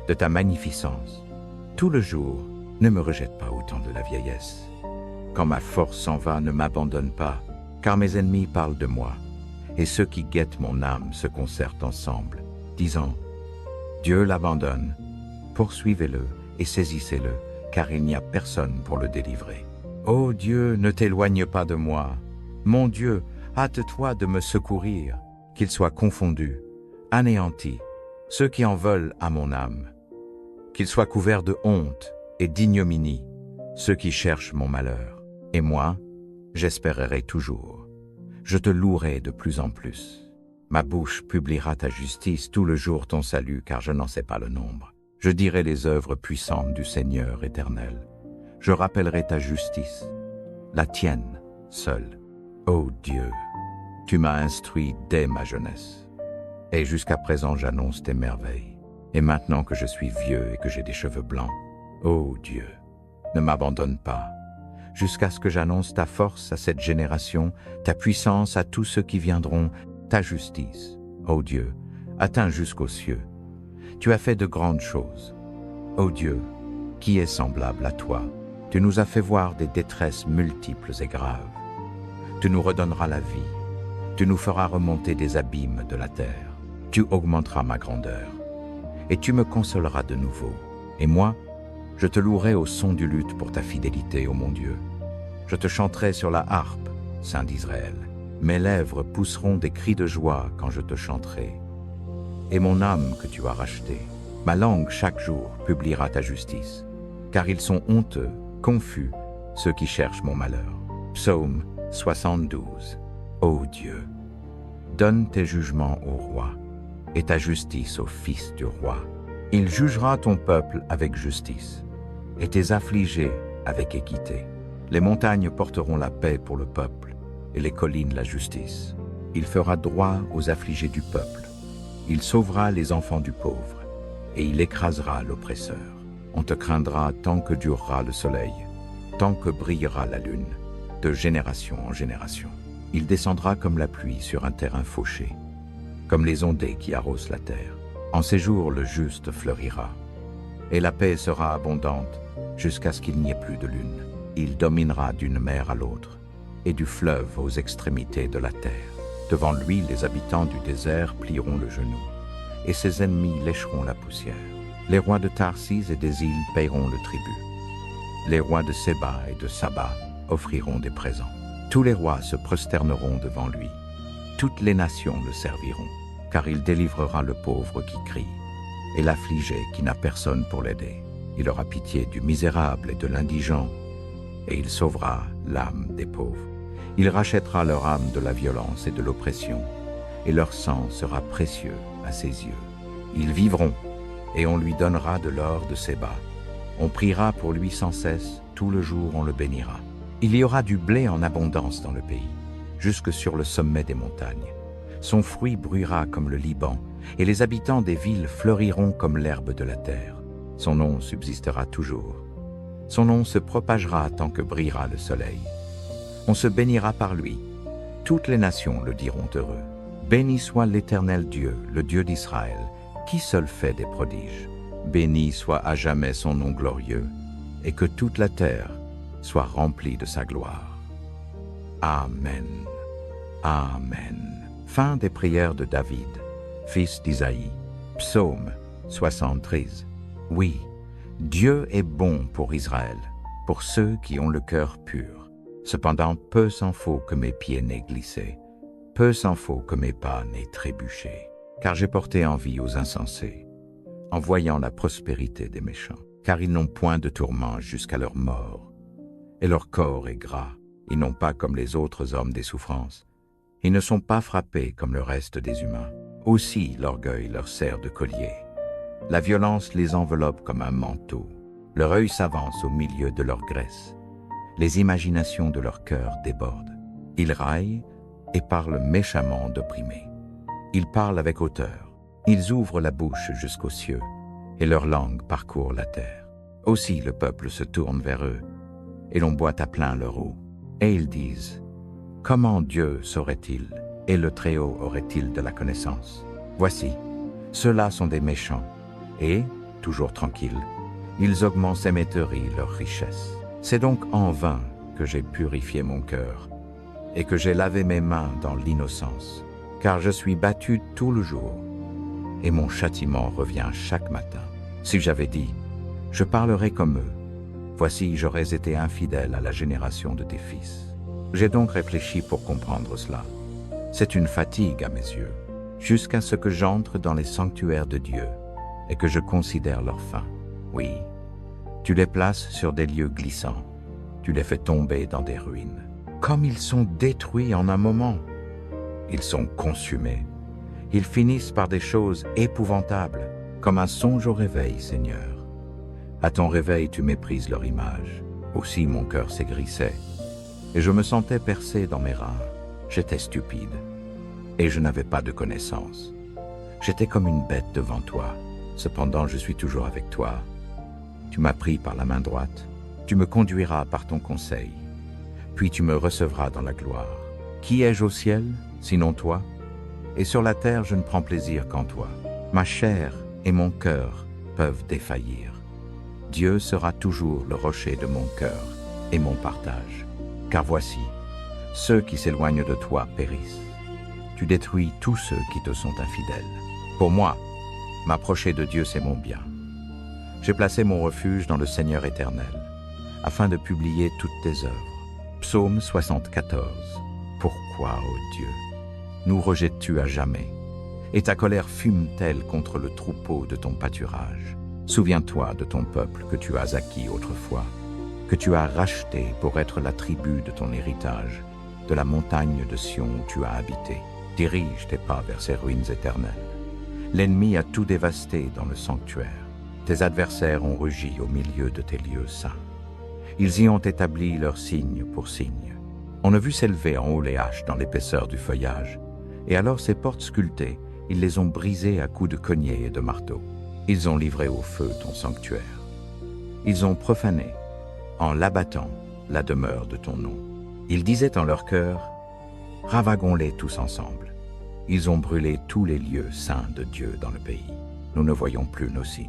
de ta magnificence. Tout le jour, ne me rejette pas au temps de la vieillesse. Quand ma force s'en va, ne m'abandonne pas, car mes ennemis parlent de moi, et ceux qui guettent mon âme se concertent ensemble, disant « Dieu l'abandonne, poursuivez-le et saisissez-le, car il n'y a personne pour le délivrer. » Ô Dieu, ne t'éloigne pas de moi. Mon Dieu, hâte-toi de me secourir, qu'ils soient confondus, anéantis, ceux qui en veulent à mon âme. Qu'ils soient couverts de honte et d'ignominie, ceux qui cherchent mon malheur. Et moi, j'espérerai toujours. Je te louerai de plus en plus. Ma bouche publiera ta justice tout le jour ton salut, car je n'en sais pas le nombre. Je dirai les œuvres puissantes du Seigneur éternel. Je rappellerai ta justice, la tienne seule. Ô Dieu, tu m'as instruit dès ma jeunesse. Et jusqu'à présent j'annonce tes merveilles. Et maintenant que je suis vieux et que j'ai des cheveux blancs, ô Dieu, ne m'abandonne pas, jusqu'à ce que j'annonce ta force à cette génération, ta puissance à tous ceux qui viendront, ta justice, ô Dieu, atteint jusqu'aux cieux. Tu as fait de grandes choses. Ô Dieu, qui est semblable à toi? Tu nous as fait voir des détresses multiples et graves. Tu nous redonneras la vie. Tu nous feras remonter des abîmes de la terre. Tu augmenteras ma grandeur. Et tu me consoleras de nouveau. Et moi, je te louerai au son du luth pour ta fidélité, ô mon Dieu. Je te chanterai sur la harpe, Saint d'Israël. Mes lèvres pousseront des cris de joie quand je te chanterai. Et mon âme que tu as rachetée, ma langue chaque jour publiera ta justice. Car ils sont honteux, confus, ceux qui cherchent mon malheur. Psaume 72. Ô Dieu, donne tes jugements au roi, et ta justice au fils du roi. Il jugera ton peuple avec justice, et tes affligés avec équité. Les montagnes porteront la paix pour le peuple, et les collines la justice. Il fera droit aux affligés du peuple. Il sauvera les enfants du pauvre, et il écrasera l'oppresseur. On te craindra tant que durera le soleil, tant que brillera la lune, de génération en génération. Il descendra comme la pluie sur un terrain fauché, comme les ondées qui arrosent la terre. En ces jours, le juste fleurira, et la paix sera abondante jusqu'à ce qu'il n'y ait plus de lune. Il dominera d'une mer à l'autre, et du fleuve aux extrémités de la terre. Devant lui, les habitants du désert plieront le genou, et ses ennemis lécheront la poussière. Les rois de Tarsis et des îles paieront le tribut. Les rois de Séba et de Saba offriront des présents. Tous les rois se prosterneront devant lui. Toutes les nations le serviront, car il délivrera le pauvre qui crie, et l'affligé qui n'a personne pour l'aider. Il aura pitié du misérable et de l'indigent, et il sauvera l'âme des pauvres. Il rachètera leur âme de la violence et de l'oppression, et leur sang sera précieux à ses yeux. Ils vivront, et on lui donnera de l'or de Séba. On priera pour lui sans cesse, tout le jour on le bénira. Il y aura du blé en abondance dans le pays, jusque sur le sommet des montagnes. Son fruit bruira comme le Liban, et les habitants des villes fleuriront comme l'herbe de la terre. Son nom subsistera toujours. Son nom se propagera tant que brillera le soleil. On se bénira par lui. Toutes les nations le diront heureux. Béni soit l'Éternel Dieu, le Dieu d'Israël, qui seul fait des prodiges. Béni soit à jamais son nom glorieux, et que toute la terre soit remplie de sa gloire. Amen. Amen. Fin des prières de David, fils d'Isaïe. Psaume 73. Oui, Dieu est bon pour Israël, pour ceux qui ont le cœur pur. Cependant, peu s'en faut que mes pieds n'aient glissé, peu s'en faut que mes pas n'aient trébuché. car j'ai porté envie aux insensés, en voyant la prospérité des méchants, car ils n'ont point de tourment jusqu'à leur mort, et leur corps est gras, ils n'ont pas comme les autres hommes des souffrances, ils ne sont pas frappés comme le reste des humains. Aussi l'orgueil leur sert de collier, la violence les enveloppe comme un manteau, leur œil s'avance au milieu de leur graisse, les imaginations de leur cœur débordent. Ils raillent et parlent méchamment d'opprimés. Ils parlent avec hauteur, ils ouvrent la bouche jusqu'aux cieux, et leur langue parcourt la terre. Aussi le peuple se tourne vers eux, et l'on boit à plein leur eau. Et ils disent, « Comment Dieu saurait-il, et le Très-Haut aurait-il de la connaissance? Voici, ceux-là sont des méchants, et, toujours tranquilles, ils augmentent ces métairies leurs richesses. C'est donc en vain que j'ai purifié mon cœur, et que j'ai lavé mes mains dans l'innocence, car je suis battu tout le jour, et mon châtiment revient chaque matin. Si j'avais dit, je parlerai comme eux, voici j'aurais été infidèle à la génération de tes fils. J'ai donc réfléchi pour comprendre cela. C'est une fatigue à mes yeux, jusqu'à ce que j'entre dans les sanctuaires de Dieu, et que je considère leur fin. Oui, tu les places sur des lieux glissants, tu les fais tomber dans des ruines. Comme ils sont détruits en un moment. Ils sont consumés. Ils finissent par des choses épouvantables, comme un songe au réveil, Seigneur. À ton réveil, tu méprises leur image. Aussi mon cœur s'aigrissait, et je me sentais percé dans mes reins. J'étais stupide, et je n'avais pas de connaissance. J'étais comme une bête devant toi. Cependant, je suis toujours avec toi. Tu m'as pris par la main droite. Tu me conduiras par ton conseil. Puis tu me recevras dans la gloire. Qui ai-je au ciel, sinon toi? Et sur la terre, je ne prends plaisir qu'en toi. Ma chair et mon cœur peuvent défaillir. Dieu sera toujours le rocher de mon cœur et mon partage. Car voici, ceux qui s'éloignent de toi périssent. Tu détruis tous ceux qui te sont infidèles. Pour moi, m'approcher de Dieu, c'est mon bien. J'ai placé mon refuge dans le Seigneur éternel, afin de publier toutes tes œuvres. Psaume 74. Pourquoi, ô Dieu, nous rejettes-tu à jamais? Et ta colère fume-t-elle contre le troupeau de ton pâturage? Souviens-toi de ton peuple que tu as acquis autrefois, que tu as racheté pour être la tribu de ton héritage, de la montagne de Sion où tu as habité. Dirige tes pas vers ces ruines éternelles. L'ennemi a tout dévasté dans le sanctuaire. Tes adversaires ont rugi au milieu de tes lieux saints. Ils y ont établi leurs signes pour signes. On a vu s'élever en haut les haches dans l'épaisseur du feuillage, et alors ces portes sculptées, ils les ont brisées à coups de cognée et de marteau. Ils ont livré au feu ton sanctuaire. Ils ont profané, en l'abattant, la demeure de ton nom. Ils disaient en leur cœur, « Ravagons-les tous ensemble. » Ils ont brûlé tous les lieux saints de Dieu dans le pays. Nous ne voyons plus nos signes.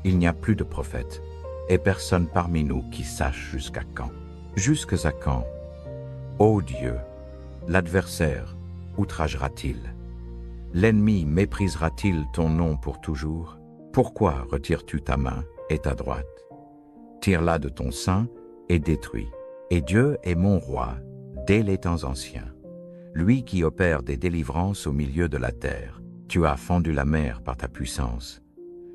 Il n'y a plus de prophètes, et personne parmi nous qui sache jusqu'à quand. Jusqu'à quand, ô Dieu, l'adversaire outragera-t-il? L'ennemi méprisera-t-il ton nom pour toujours? Pourquoi retires-tu ta main et ta droite? Tire-la de ton sein et détruis. Et Dieu est mon roi dès les temps anciens. Lui qui opère des délivrances au milieu de la terre. Tu as fendu la mer par ta puissance.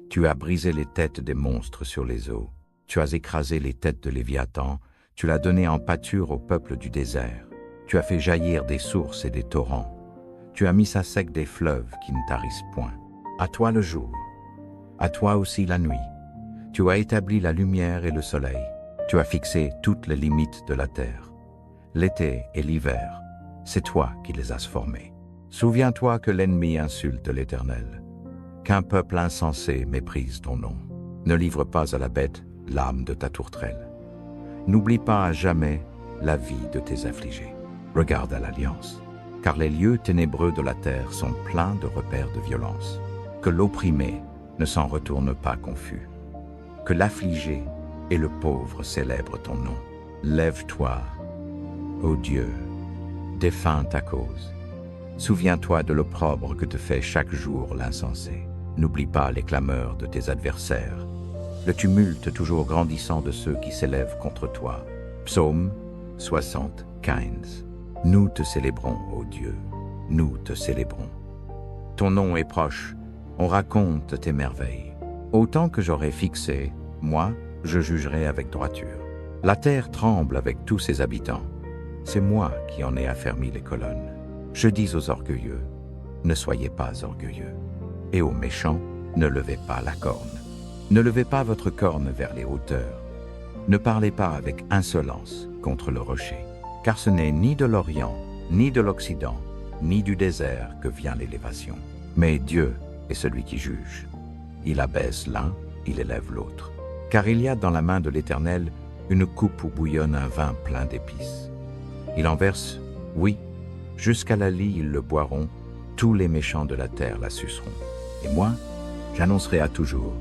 Tu as brisé les têtes des monstres sur les eaux. Tu as écrasé les têtes de Léviathan. Tu l'as donné en pâture au peuple du désert. Tu as fait jaillir des sources et des torrents. Tu as mis à sec des fleuves qui ne tarissent point. À toi le jour, à toi aussi la nuit. Tu as établi la lumière et le soleil. Tu as fixé toutes les limites de la terre. L'été et l'hiver, c'est toi qui les as formés. Souviens-toi que l'ennemi insulte l'Éternel, qu'un peuple insensé méprise ton nom. Ne livre pas à la bête l'âme de ta tourterelle. N'oublie pas à jamais la vie de tes affligés. Regarde à l'alliance, car les lieux ténébreux de la terre sont pleins de repères de violence. Que l'opprimé ne s'en retourne pas confus. Que l'affligé et le pauvre célèbrent ton nom. Lève-toi, ô Dieu, défends ta cause. Souviens-toi de l'opprobre que te fait chaque jour l'insensé. N'oublie pas les clameurs de tes adversaires, le tumulte toujours grandissant de ceux qui s'élèvent contre toi. Psaume 75. Nous te célébrons, ô Dieu, nous te célébrons. Ton nom est proche, on raconte tes merveilles. Autant que j'aurai fixé, moi, je jugerai avec droiture. La terre tremble avec tous ses habitants. C'est moi qui en ai affermi les colonnes. Je dis aux orgueilleux, ne soyez pas orgueilleux. Et aux méchants, ne levez pas la corne. Ne levez pas votre corne vers les hauteurs. Ne parlez pas avec insolence contre le rocher, car ce n'est ni de l'Orient, ni de l'Occident, ni du désert que vient l'élévation. Mais Dieu est celui qui juge. Il abaisse l'un, il élève l'autre. Car il y a dans la main de l'Éternel une coupe où bouillonne un vin plein d'épices. Il en verse, oui, jusqu'à la lie ils le boiront, tous les méchants de la terre la suceront. Et moi, j'annoncerai à toujours,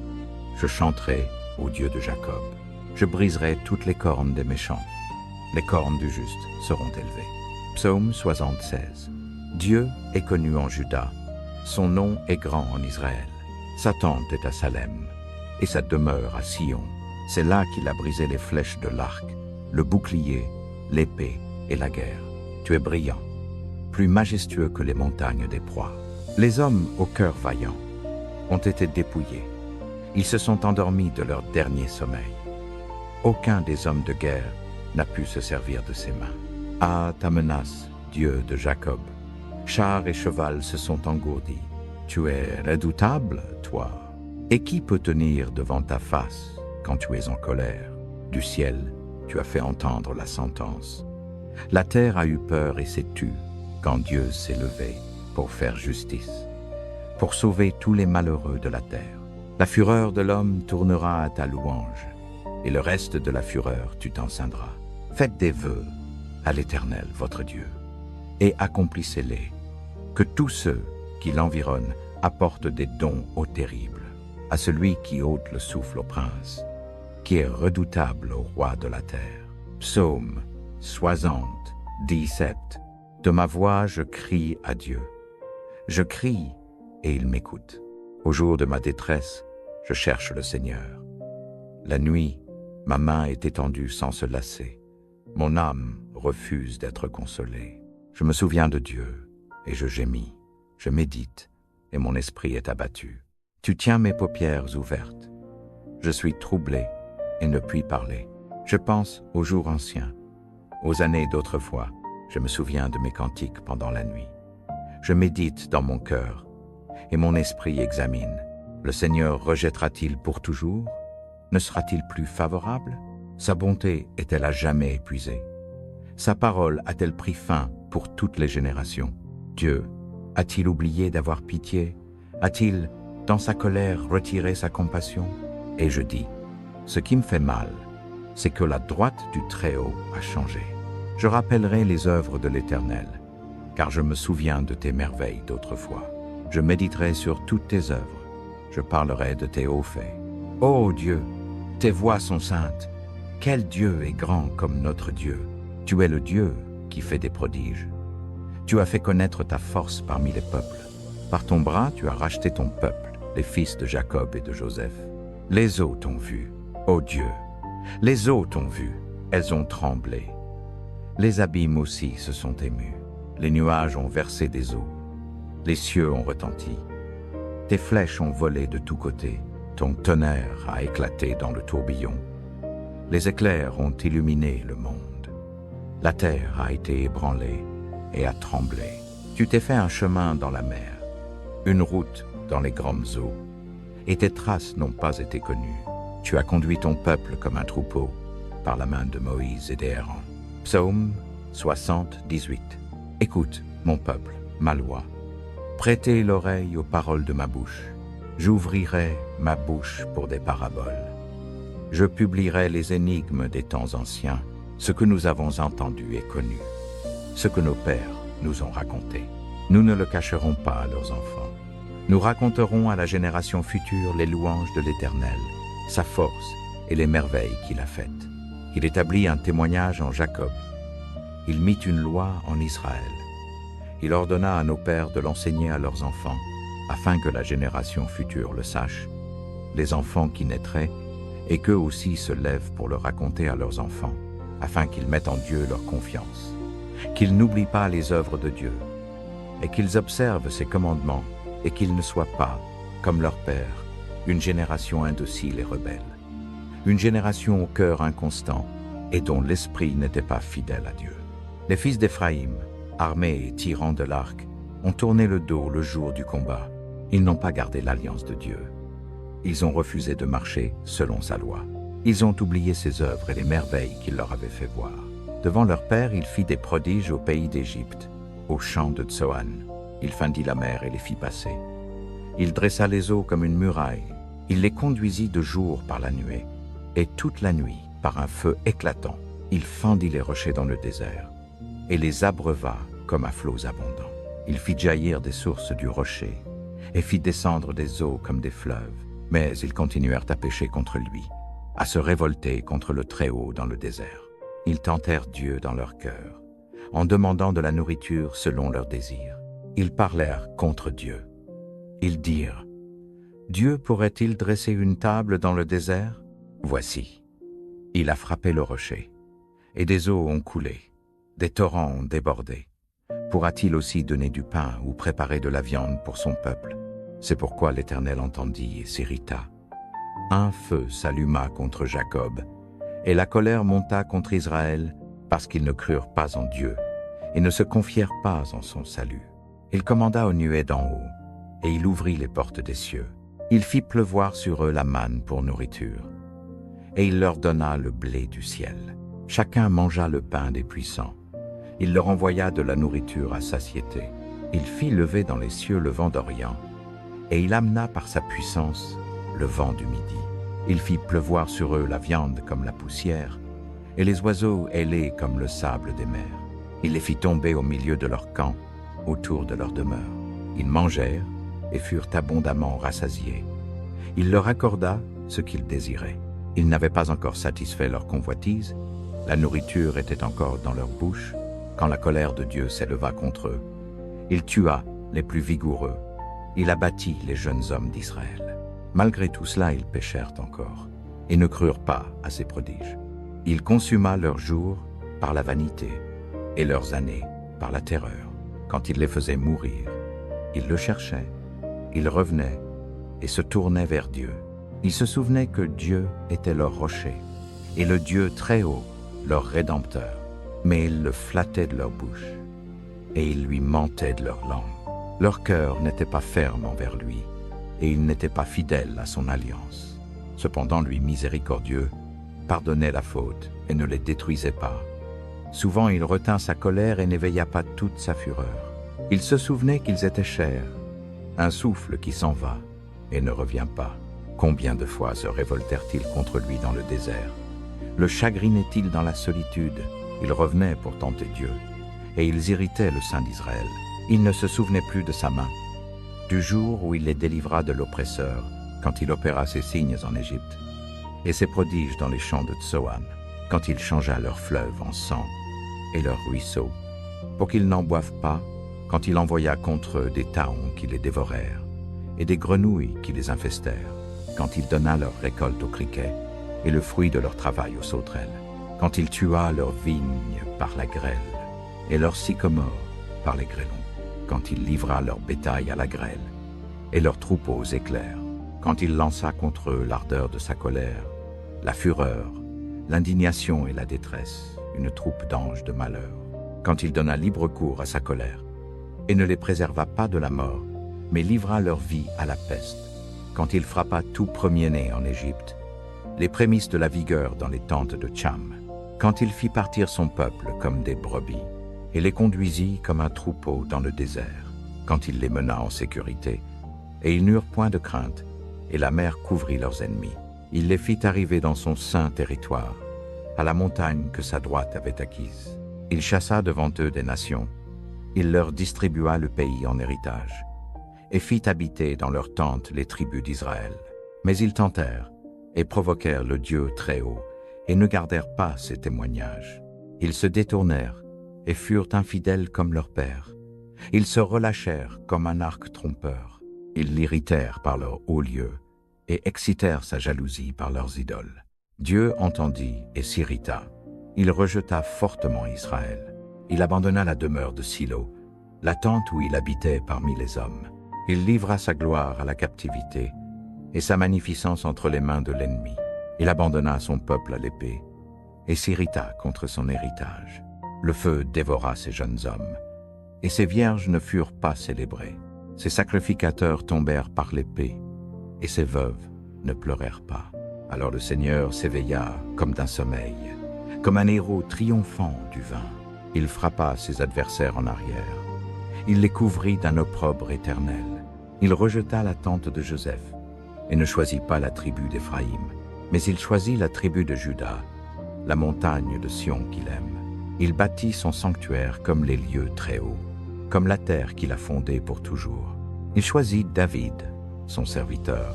je chanterai au Dieu de Jacob. Je briserai toutes les cornes des méchants. Les cornes du juste seront élevées. Psaume 76. Dieu est connu en Juda. Son nom est grand en Israël. Sa tente est à Salem, et sa demeure à Sion. C'est là qu'il a brisé les flèches de l'arc, le bouclier, l'épée et la guerre. Tu es brillant, plus majestueux que les montagnes des proies. Les hommes au cœur vaillant ont été dépouillés. Ils se sont endormis de leur dernier sommeil. Aucun des hommes de guerre n'a pu se servir de ses mains. Ah, ta menace, Dieu de Jacob! Char et cheval se sont engourdis. Tu es redoutable, toi. Et qui peut tenir devant ta face quand tu es en colère? Du ciel, tu as fait entendre la sentence. La terre a eu peur et s'est tue quand Dieu s'est levé pour faire justice, pour sauver tous les malheureux de la terre. La fureur de l'homme tournera à ta louange, et le reste de la fureur tu t'en ceindras. Faites des vœux à l'Éternel, votre Dieu, et accomplissez-les. Que tous ceux qui l'environnent apportent des dons au terrible, à celui qui ôte le souffle au prince, qui est redoutable au roi de la terre. Psaume 77. De ma voix je crie à Dieu. Je crie et il m'écoute. Au jour de ma détresse, je cherche le Seigneur. La nuit, ma main est étendue sans se lasser. Mon âme refuse d'être consolée. Je me souviens de Dieu et je gémis. Je médite et mon esprit est abattu. Tu tiens mes paupières ouvertes. Je suis troublé et ne puis parler. Je pense aux jours anciens, aux années d'autrefois. Je me souviens de mes cantiques pendant la nuit. Je médite dans mon cœur et mon esprit examine. Le Seigneur rejettera-t-il pour toujours? Ne sera-t-il plus favorable? Sa bonté est-elle à jamais épuisée? Sa parole a-t-elle pris fin pour toutes les générations? Dieu a-t-il oublié d'avoir pitié? A-t-il, dans sa colère, retiré sa compassion? Et je dis, ce qui me fait mal, c'est que la droite du Très-Haut a changé. Je rappellerai les œuvres de l'Éternel, car je me souviens de tes merveilles d'autrefois. Je méditerai sur toutes tes œuvres, je parlerai de tes hauts faits. Ô Dieu, tes voies sont saintes. Quel Dieu est grand comme notre Dieu? Tu es le Dieu qui fait des prodiges. Tu as fait connaître ta force parmi les peuples. Par ton bras, tu as racheté ton peuple, les fils de Jacob et de Joseph. Les eaux t'ont vu, ô Dieu. Les eaux t'ont vu, elles ont tremblé. Les abîmes aussi se sont émus. Les nuages ont versé des eaux. Les cieux ont retenti. Tes flèches ont volé de tous côtés. Ton tonnerre a éclaté dans le tourbillon. Les éclairs ont illuminé le monde. La terre a été ébranlée et a tremblé. Tu t'es fait un chemin dans la mer, une route dans les grandes eaux, et tes traces n'ont pas été connues. Tu as conduit ton peuple comme un troupeau, par la main de Moïse et d'Aaron. Psaume 78. Écoute, mon peuple, ma loi. Prêtez l'oreille aux paroles de ma bouche. J'ouvrirai ma bouche pour des paraboles. Je publierai les énigmes des temps anciens, ce que nous avons entendu et connu, ce que nos pères nous ont raconté. Nous ne le cacherons pas à leurs enfants. Nous raconterons à la génération future les louanges de l'Éternel, sa force et les merveilles qu'il a faites. Il établit un témoignage en Jacob. Il mit une loi en Israël. Il ordonna à nos pères de l'enseigner à leurs enfants, afin que la génération future le sache, les enfants qui naîtraient, et qu'eux aussi se lèvent pour le raconter à leurs enfants, afin qu'ils mettent en Dieu leur confiance, qu'ils n'oublient pas les œuvres de Dieu, et qu'ils observent ses commandements et qu'ils ne soient pas, comme leur père, une génération indocile et rebelle, une génération au cœur inconstant et dont l'esprit n'était pas fidèle à Dieu. Les fils d'Éphraïm, armés et tirant de l'arc, ont tourné le dos le jour du combat. Ils n'ont pas gardé l'alliance de Dieu. Ils ont refusé de marcher selon sa loi. Ils ont oublié ses œuvres et les merveilles qu'il leur avait fait voir. Devant leur père, il fit des prodiges au pays d'Égypte, au champ de Tsoan. Il fendit la mer et les fit passer. Il dressa les eaux comme une muraille. Il les conduisit de jour par la nuée, et toute la nuit, par un feu éclatant, il fendit les rochers dans le désert, et les abreuva comme à flots abondants. Il fit jaillir des sources du rocher, et fit descendre des eaux comme des fleuves. Mais ils continuèrent à pécher contre lui, à se révolter contre le Très-Haut dans le désert. Ils tentèrent Dieu dans leur cœur, en demandant de la nourriture selon leurs désirs. Ils parlèrent contre Dieu. Ils dirent, « Dieu pourrait-il dresser une table dans le désert? Voici, il a frappé le rocher, et des eaux ont coulé, des torrents ont débordé. Pourra-t-il aussi donner du pain ou préparer de la viande pour son peuple? » C'est pourquoi l'Éternel entendit et s'irrita. Un feu s'alluma contre Jacob, et la colère monta contre Israël, parce qu'ils ne crurent pas en Dieu, et ne se confièrent pas en son salut. Il commanda aux nuées d'en haut, et il ouvrit les portes des cieux. Il fit pleuvoir sur eux la manne pour nourriture, et il leur donna le blé du ciel. Chacun mangea le pain des puissants. Il leur envoya de la nourriture à satiété. Il fit lever dans les cieux le vent d'Orient, et il amena par sa puissance le vent du midi. Il fit pleuvoir sur eux la viande comme la poussière, et les oiseaux ailés comme le sable des mers. Il les fit tomber au milieu de leur camp, autour de leur demeure. Ils mangèrent et furent abondamment rassasiés. Il leur accorda ce qu'ils désiraient. Ils n'avaient pas encore satisfait leur convoitise, la nourriture était encore dans leur bouche, quand la colère de Dieu s'éleva contre eux. Il tua les plus vigoureux. Il abattit les jeunes hommes d'Israël. Malgré tout cela, ils péchèrent encore, et ne crurent pas à ses prodiges. Il consuma leurs jours par la vanité, et leurs années par la terreur. Quand il les faisait mourir, ils le cherchaient, ils revenaient, et se tournaient vers Dieu. Ils se souvenaient que Dieu était leur rocher, et le Dieu très haut, leur rédempteur. Mais ils le flattaient de leur bouche, et ils lui mentaient de leur langue. Leur cœur n'était pas ferme envers lui, et ils n'étaient pas fidèles à son alliance. Cependant, lui, miséricordieux, pardonnait la faute et ne les détruisait pas. Souvent, il retint sa colère et n'éveilla pas toute sa fureur. Il se souvenait qu'ils étaient chers, un souffle qui s'en va et ne revient pas. Combien de fois se révoltèrent-ils contre lui dans le désert? Le chagrinait-il dans la solitude? Ils revenaient pour tenter Dieu, et ils irritaient le Saint d'Israël. Ils ne se souvenaient plus de sa main, du jour où il les délivra de l'oppresseur, quand il opéra ses signes en Égypte, et ses prodiges dans les champs de Tsoan, quand il changea leurs fleuves en sang et leurs ruisseaux, pour qu'ils n'en boivent pas, quand il envoya contre eux des taons qui les dévorèrent, et des grenouilles qui les infestèrent, quand il donna leur récolte aux criquets, et le fruit de leur travail aux sauterelles, quand il tua leurs vignes par la grêle, et leurs sycomores par les grêlons, quand il livra leur bétail à la grêle, et leurs troupeaux aux éclairs, quand il lança contre eux l'ardeur de sa colère, la fureur, l'indignation et la détresse, une troupe d'anges de malheur, quand il donna libre cours à sa colère, et ne les préserva pas de la mort, mais livra leur vie à la peste, quand il frappa tout premier-né en Égypte, les prémices de la vigueur dans les tentes de Tcham, quand il fit partir son peuple comme des brebis, et les conduisit comme un troupeau dans le désert, quand il les mena en sécurité, et ils n'eurent point de crainte, et la mer couvrit leurs ennemis. Il les fit arriver dans son saint territoire, à la montagne que sa droite avait acquise. Il chassa devant eux des nations, il leur distribua le pays en héritage, et fit habiter dans leurs tentes les tribus d'Israël. Mais ils tentèrent, et provoquèrent le Dieu très haut, et ne gardèrent pas ses témoignages. Ils se détournèrent, et furent infidèles comme leur père. Ils se relâchèrent comme un arc trompeur. Ils l'irritèrent par leurs hauts lieux, et excitèrent sa jalousie par leurs idoles. Dieu entendit et s'irrita. Il rejeta fortement Israël. Il abandonna la demeure de Silo, la tente où il habitait parmi les hommes. Il livra sa gloire à la captivité et sa magnificence entre les mains de l'ennemi. Il abandonna son peuple à l'épée et s'irrita contre son héritage. Le feu dévora ses jeunes hommes, et ses vierges ne furent pas célébrées. Ses sacrificateurs tombèrent par l'épée, et ses veuves ne pleurèrent pas. Alors le Seigneur s'éveilla comme d'un sommeil, comme un héros triomphant du vin. Il frappa ses adversaires en arrière. Il les couvrit d'un opprobre éternel. Il rejeta la tente de Joseph, et ne choisit pas la tribu d'Éphraïm, mais il choisit la tribu de Juda, la montagne de Sion qu'il aime. Il bâtit son sanctuaire comme les lieux très hauts, comme la terre qu'il a fondée pour toujours. Il choisit David, son serviteur,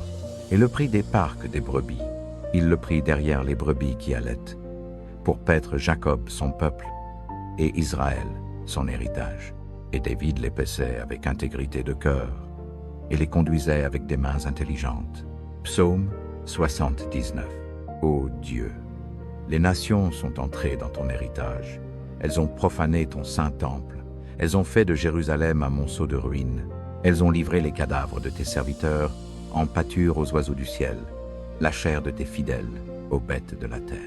et le prit des parcs des brebis. Il le prit derrière les brebis qui allaitent, pour paître Jacob son peuple, et Israël son héritage. Et David les paissait avec intégrité de cœur, et les conduisait avec des mains intelligentes. Psaume 79. Ô Dieu, les nations sont entrées dans ton héritage. Elles ont profané ton saint temple. Elles ont fait de Jérusalem un monceau de ruines. Elles ont livré les cadavres de tes serviteurs en pâture aux oiseaux du ciel, la chair de tes fidèles aux bêtes de la terre.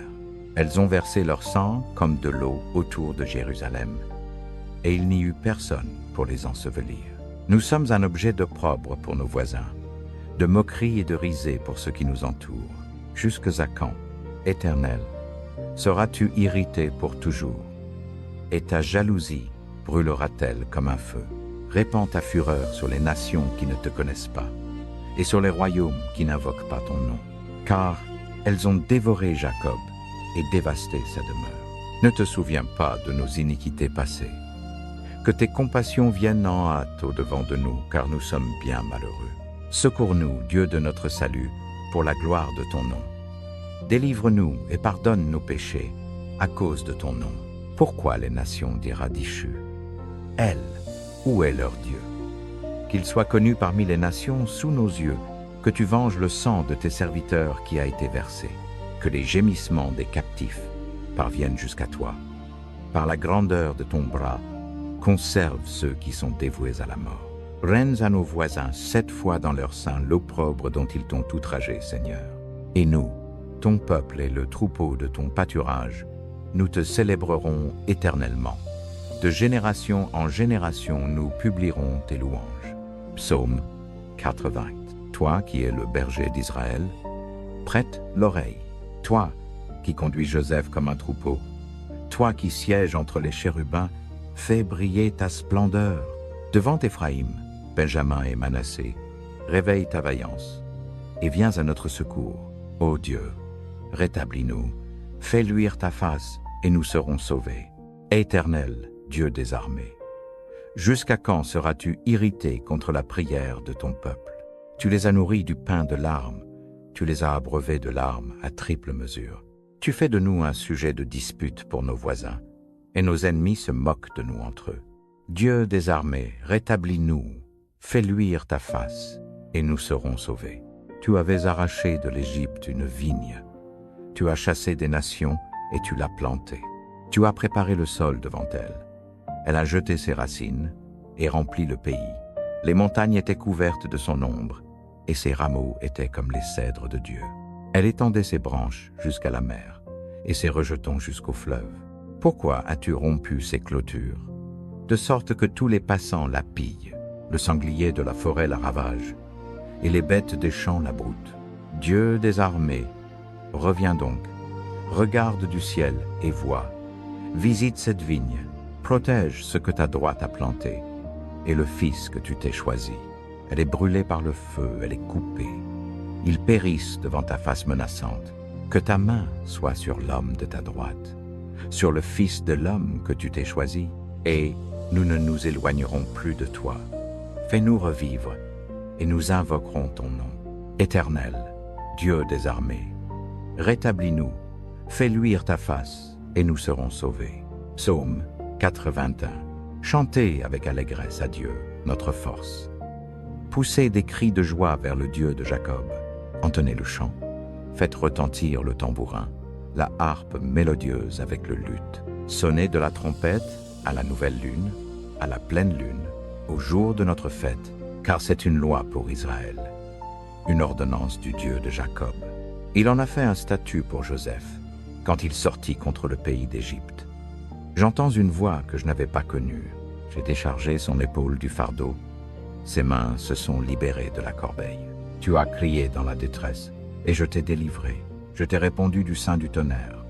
Elles ont versé leur sang comme de l'eau autour de Jérusalem, et il n'y eut personne pour les ensevelir. Nous sommes un objet d'opprobre pour nos voisins, de moquerie et de risée pour ceux qui nous entourent. Jusque à quand, Éternel, seras-tu irrité pour toujours? Et ta jalousie brûlera-t-elle comme un feu? Répands ta fureur sur les nations qui ne te connaissent pas, et sur les royaumes qui n'invoquent pas ton nom. Car elles ont dévoré Jacob et dévasté sa demeure. Ne te souviens pas de nos iniquités passées. Que tes compassions viennent en hâte au-devant de nous, car nous sommes bien malheureux. Secours-nous, Dieu de notre salut, pour la gloire de ton nom. Délivre-nous et pardonne nos péchés, à cause de ton nom. Pourquoi les nations dira Dishu? Elle, où est leur Dieu? Qu'il soit connu parmi les nations sous nos yeux, que tu venges le sang de tes serviteurs qui a été versé, que les gémissements des captifs parviennent jusqu'à toi. Par la grandeur de ton bras, conserve ceux qui sont dévoués à la mort. Rends à nos voisins 7 fois dans leur sein l'opprobre dont ils t'ont outragé, Seigneur. Et nous, ton peuple et le troupeau de ton pâturage, nous te célébrerons éternellement. De génération en génération, nous publierons tes louanges. Psaume 80. Toi qui es le berger d'Israël, prête l'oreille. Toi qui conduis Joseph comme un troupeau, toi qui sièges entre les chérubins, fais briller ta splendeur. Devant Éphraïm, Benjamin et Manassé, réveille ta vaillance et viens à notre secours. Ô Dieu, rétablis-nous, fais luire ta face et nous serons sauvés. Éternel, Dieu des armées, jusqu'à quand seras-tu irrité contre la prière de ton peuple? Tu les as nourris du pain de larmes, tu les as abreuvés de larmes à triple mesure. Tu fais de nous un sujet de dispute pour nos voisins, et nos ennemis se moquent de nous entre eux. Dieu des armées, rétablis-nous, fais luire ta face, et nous serons sauvés. Tu avais arraché de l'Égypte une vigne, tu as chassé des nations et tu l'as plantée. Tu as préparé le sol devant elle. Elle a jeté ses racines et rempli le pays. Les montagnes étaient couvertes de son ombre, et ses rameaux étaient comme les cèdres de Dieu. Elle étendait ses branches jusqu'à la mer, et ses rejetons jusqu'au fleuve. Pourquoi as-tu rompu ses clôtures, de sorte que tous les passants la pillent? Le sanglier de la forêt la ravage, et les bêtes des champs la broutent. Dieu des armées, reviens donc, regarde du ciel et vois. Visite cette vigne, protège ce que ta droite a planté, et le fils que tu t'es choisi. Elle est brûlée par le feu, elle est coupée. Ils périssent devant ta face menaçante. Que ta main soit sur l'homme de ta droite, sur le fils de l'homme que tu t'es choisi, et nous ne nous éloignerons plus de toi. Fais-nous revivre, et nous invoquerons ton nom. Éternel, Dieu des armées, rétablis-nous, fais luire ta face, et nous serons sauvés. Psaume 81. Chantez avec allégresse à Dieu, notre force. Poussez des cris de joie vers le Dieu de Jacob. Entonnez le chant, faites retentir le tambourin, la harpe mélodieuse avec le luth. Sonnez de la trompette à la nouvelle lune, à la pleine lune, au jour de notre fête, car c'est une loi pour Israël, une ordonnance du Dieu de Jacob. Il en a fait un statut pour Joseph, quand il sortit contre le pays d'Égypte. J'entends une voix que je n'avais pas connue. J'ai déchargé son épaule du fardeau. Ses mains se sont libérées de la corbeille. Tu as crié dans la détresse, et je t'ai délivré. Je t'ai répondu du sein du tonnerre.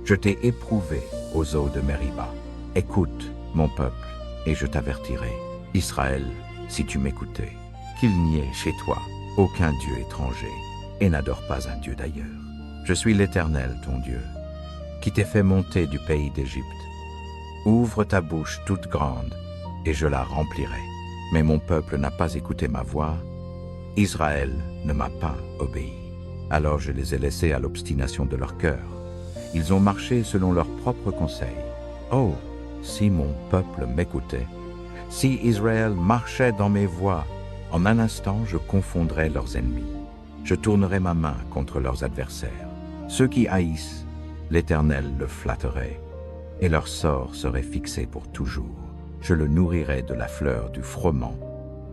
Je t'ai éprouvé aux eaux de Mériba. Écoute, mon peuple, et je t'avertirai. Israël, si tu m'écoutais, qu'il n'y ait chez toi aucun Dieu étranger, et n'adore pas un Dieu d'ailleurs. Je suis l'Éternel, ton Dieu, qui t'ai fait monter du pays d'Égypte. Ouvre ta bouche toute grande, et je la remplirai. Mais mon peuple n'a pas écouté ma voix, Israël ne m'a pas obéi. Alors je les ai laissés à l'obstination de leur cœur. Ils ont marché selon leurs propres conseils. Oh, si mon peuple m'écoutait, si Israël marchait dans mes voies, en un instant je confondrais leurs ennemis. Je tournerais ma main contre leurs adversaires. Ceux qui haïssent, l'Éternel le flatterait, et leur sort serait fixé pour toujours. Je le nourrirai de la fleur du froment,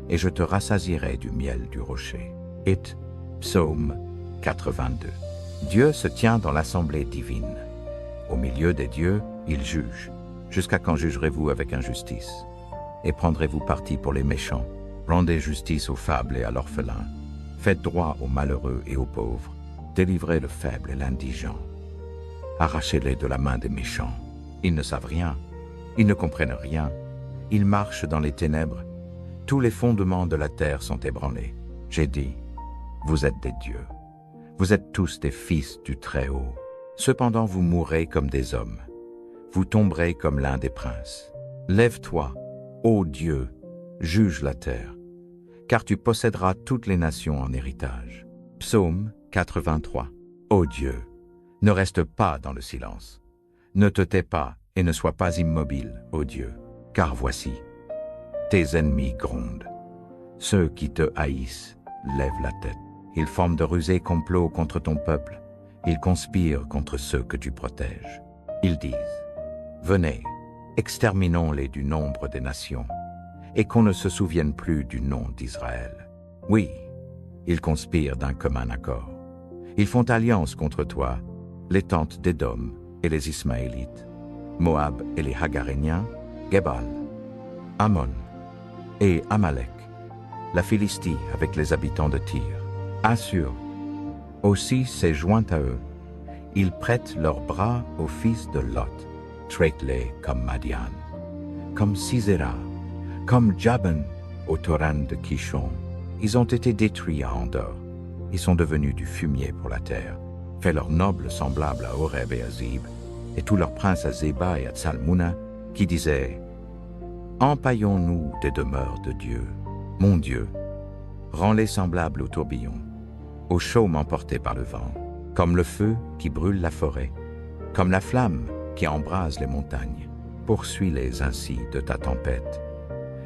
et je te rassasierai du miel du rocher. It, Psaume 82. Dieu se tient dans l'assemblée divine. Au milieu des dieux, il juge. Jusqu'à quand jugerez-vous avec injustice? Et prendrez-vous parti pour les méchants? Rendez justice aux fables et à l'orphelin. Faites droit aux malheureux et aux pauvres. Délivrez le faible et l'indigent. Arrachez-les de la main des méchants. Ils ne savent rien. Ils ne comprennent rien. Ils marchent dans les ténèbres. Tous les fondements de la terre sont ébranlés. J'ai dit, vous êtes des dieux. Vous êtes tous des fils du Très-Haut. Cependant vous mourrez comme des hommes. Vous tomberez comme l'un des princes. Lève-toi, ô Dieu, juge la terre, car tu posséderas toutes les nations en héritage. Psaume 83. Ô Dieu, ne reste pas dans le silence. Ne te tais pas et ne sois pas immobile, ô Dieu, car voici, tes ennemis grondent. Ceux qui te haïssent lèvent la tête. Ils forment de rusés complots contre ton peuple. Ils conspirent contre ceux que tu protèges. Ils disent, venez, exterminons-les du nombre des nations, et qu'on ne se souvienne plus du nom d'Israël. Oui, ils conspirent d'un commun accord. Ils font alliance contre toi, les tentes d'Édom et les Ismaélites, Moab et les Hagaréniens, Gebal, Ammon et Amalek, la Philistie avec les habitants de Tyr. Assur aussi s'est joint à eux. Ils prêtent leurs bras aux fils de Lot. Traite-les comme Madian, comme Sisera, comme Jaban au torrent de Kishon. Ils ont été détruits à Andor. Ils sont devenus du fumier pour la terre. Fais leurs nobles semblables à Horeb et à Zib, et tous leurs princes à Zéba et à Tsalmouna, qui disaient « Empaillons-nous des demeures de Dieu. Mon Dieu, rends-les semblables au tourbillon, au chaume emporté par le vent, comme le feu qui brûle la forêt, comme la flamme qui embrase les montagnes. Poursuis-les ainsi de ta tempête,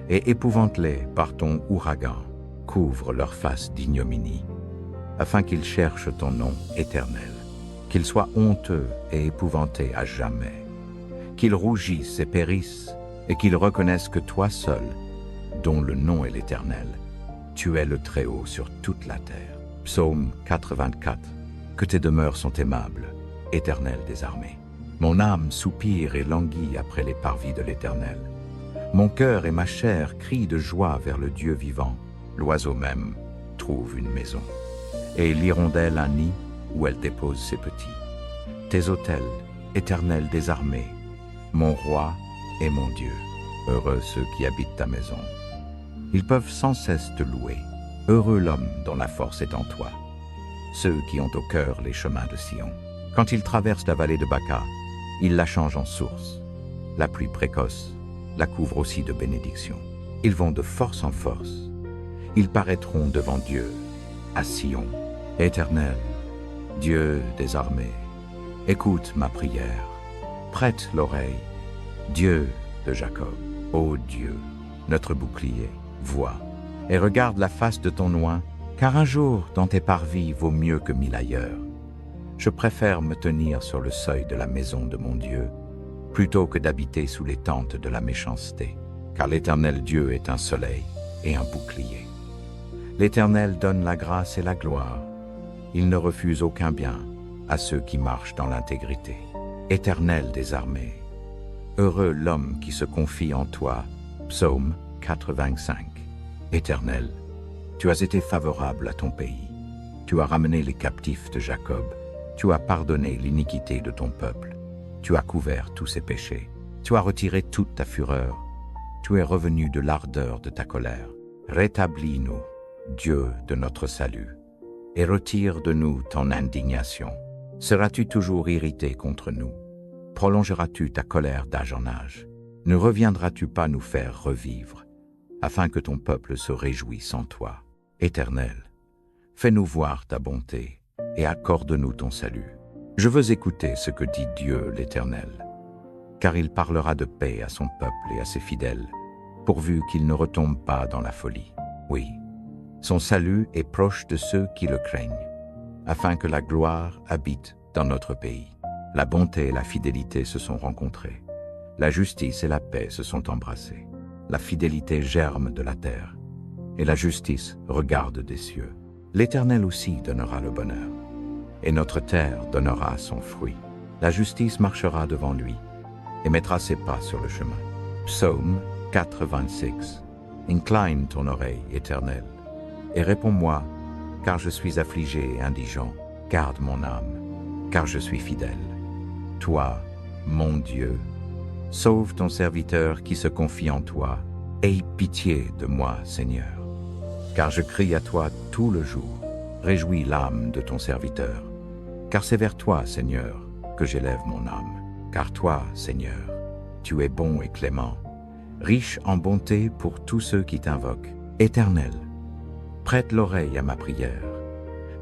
et épouvante-les par ton ouragan. Couvre leur face d'ignominie, afin qu'ils cherchent ton nom éternel, qu'ils soient honteux et épouvantés à jamais, qu'ils rougissent et périssent, et qu'ils reconnaissent que toi seul, dont le nom est l'Éternel, tu es le Très-Haut sur toute la terre. Psaume 84. Que tes demeures sont aimables, Éternel des armées. Mon âme soupire et languit après les parvis de l'Éternel. Mon cœur et ma chair crient de joie vers le Dieu vivant. L'oiseau même trouve une maison, et l'hirondelle un nid où elle dépose ses petits. Tes autels, Éternel des armées, mon roi et mon Dieu. Heureux ceux qui habitent ta maison. Ils peuvent sans cesse te louer. Heureux l'homme dont la force est en toi. Ceux qui ont au cœur les chemins de Sion. Quand ils traversent la vallée de Baca, ils la changent en source. La pluie précoce la couvre aussi de bénédictions. Ils vont de force en force. Ils paraîtront devant Dieu, à Sion. Éternel, Dieu des armées, écoute ma prière. Prête l'oreille, Dieu de Jacob. Ô Dieu, notre bouclier, vois et regarde la face de ton oint, car un jour dans tes parvis vaut mieux que 1000 ailleurs. Je préfère me tenir sur le seuil de la maison de mon Dieu, plutôt que d'habiter sous les tentes de la méchanceté, car l'Éternel Dieu est un soleil et un bouclier. L'Éternel donne la grâce et la gloire. Il ne refuse aucun bien à ceux qui marchent dans l'intégrité. Éternel des armées, heureux l'homme qui se confie en toi. Psaume 85. Éternel, tu as été favorable à ton pays. Tu as ramené les captifs de Jacob. Tu as pardonné l'iniquité de ton peuple. Tu as couvert tous ses péchés. Tu as retiré toute ta fureur. Tu es revenu de l'ardeur de ta colère. Rétablis-nous, Dieu de notre salut, et retire de nous ton indignation. Seras-tu toujours irrité contre nous? Prolongeras-tu ta colère d'âge en âge? Ne reviendras-tu pas nous faire revivre, afin que ton peuple se réjouisse en toi? Éternel, fais-nous voir ta bonté et accorde-nous ton salut. Je veux écouter ce que dit Dieu l'Éternel, car il parlera de paix à son peuple et à ses fidèles, pourvu qu'il ne retombe pas dans la folie. Oui, son salut est proche de ceux qui le craignent, afin que la gloire habite dans notre pays. La bonté et la fidélité se sont rencontrées. La justice et la paix se sont embrassées. La fidélité germe de la terre, et la justice regarde des cieux. L'Éternel aussi donnera le bonheur, et notre terre donnera son fruit. La justice marchera devant lui, et mettra ses pas sur le chemin. Psaume 86. Incline ton oreille, Éternel, et réponds-moi, car je suis affligé et indigent. Garde mon âme, car je suis fidèle. Toi, mon Dieu, sauve ton serviteur qui se confie en toi. Aie pitié de moi, Seigneur, car je crie à toi tout le jour. Réjouis l'âme de ton serviteur, car c'est vers toi, Seigneur, que j'élève mon âme. Car toi, Seigneur, tu es bon et clément, riche en bonté pour tous ceux qui t'invoquent. Éternel, prête l'oreille à ma prière.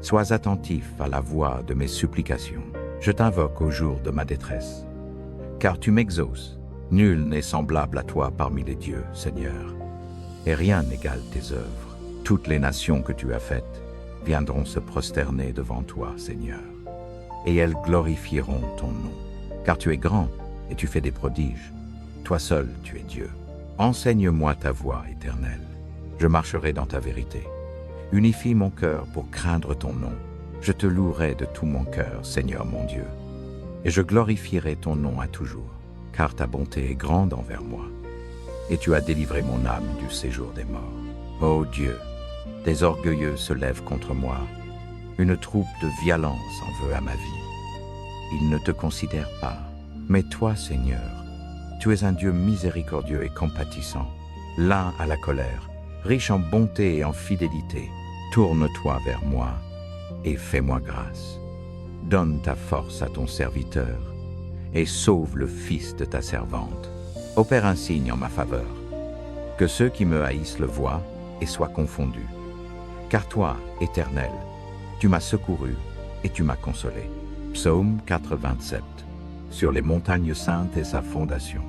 Sois attentif à la voix de mes supplications. Je t'invoque au jour de ma détresse, car tu m'exauces. Nul n'est semblable à toi parmi les dieux, Seigneur, et rien n'égale tes œuvres. Toutes les nations que tu as faites viendront se prosterner devant toi, Seigneur, et elles glorifieront ton nom. Car tu es grand et tu fais des prodiges. Toi seul, tu es Dieu. Enseigne-moi ta voie, Éternel. Je marcherai dans ta vérité. Unifie mon cœur pour craindre ton nom. Je te louerai de tout mon cœur, Seigneur mon Dieu, et je glorifierai ton nom à toujours, car ta bonté est grande envers moi, et tu as délivré mon âme du séjour des morts. Ô Dieu, des orgueilleux se lèvent contre moi, une troupe de violence en veut à ma vie. Ils ne te considèrent pas, mais toi, Seigneur, tu es un Dieu miséricordieux et compatissant, lent à la colère, riche en bonté et en fidélité. Tourne-toi vers moi et fais-moi grâce. Donne ta force à ton serviteur et sauve le fils de ta servante. Opère un signe en ma faveur, que ceux qui me haïssent le voient et soient confondus. Car toi, Éternel, tu m'as secouru et tu m'as consolé. Psaume 87. Sur les montagnes saintes et sa fondation.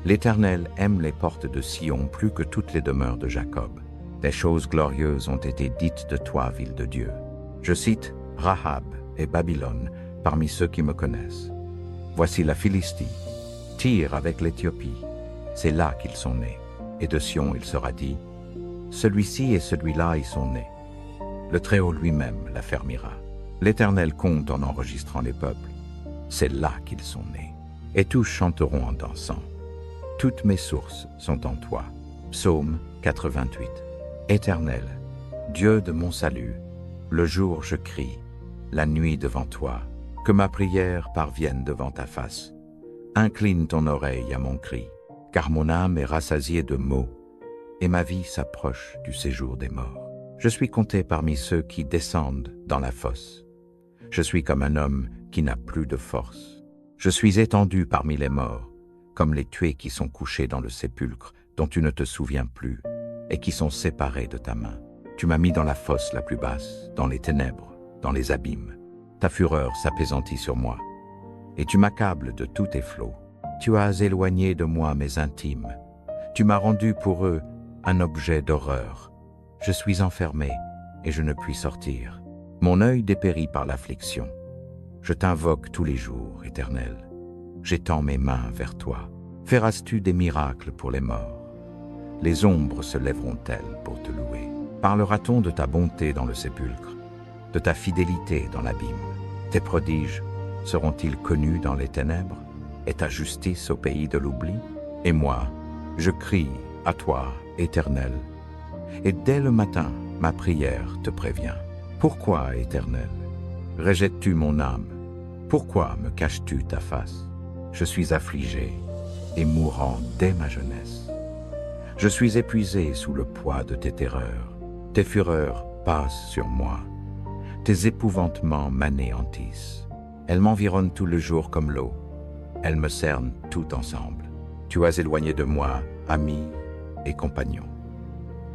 L'Éternel aime les portes de Sion plus que toutes les demeures de Jacob. Des choses glorieuses ont été dites de toi, ville de Dieu. Je cite Rahab et Babylone parmi ceux qui me connaissent. Voici la Philistie, Tyr avec l'Éthiopie. C'est là qu'ils sont nés. Et de Sion il sera dit, celui-ci et celui-là y sont nés. Le Très-Haut lui-même l'affermira. L'Éternel compte en enregistrant les peuples. C'est là qu'ils sont nés. Et tous chanteront en dansant. Toutes mes sources sont en toi. Psaume 88. Éternel, Dieu de mon salut, le jour je crie, la nuit devant toi, que ma prière parvienne devant ta face. Incline ton oreille à mon cri, car mon âme est rassasiée de maux, et ma vie s'approche du séjour des morts. Je suis compté parmi ceux qui descendent dans la fosse. Je suis comme un homme qui n'a plus de force. Je suis étendu parmi les morts, comme les tués qui sont couchés dans le sépulcre, dont tu ne te souviens plus, et qui sont séparés de ta main. Tu m'as mis dans la fosse la plus basse, dans les ténèbres, dans les abîmes. Ta fureur s'apaisantit sur moi, et tu m'accables de tous tes flots. Tu as éloigné de moi mes intimes. Tu m'as rendu pour eux un objet d'horreur. Je suis enfermé, et je ne puis sortir. Mon œil dépérit par l'affliction. Je t'invoque tous les jours, Éternel. J'étends mes mains vers toi. Feras-tu des miracles pour les morts? Les ombres se lèveront-elles pour te louer? Parlera-t-on de ta bonté dans le sépulcre, de ta fidélité dans l'abîme? Tes prodiges seront-ils connus dans les ténèbres, et ta justice au pays de l'oubli? Et moi, je crie à toi, Éternel, et dès le matin, ma prière te prévient. Pourquoi, Éternel, rejettes-tu mon âme? Pourquoi me caches-tu ta face? Je suis affligé et mourant dès ma jeunesse. Je suis épuisé sous le poids de tes terreurs. Tes fureurs passent sur moi. Tes épouvantements m'anéantissent. Elles m'environnent tout le jour comme l'eau. Elles me cernent tout ensemble. Tu as éloigné de moi amis et compagnons.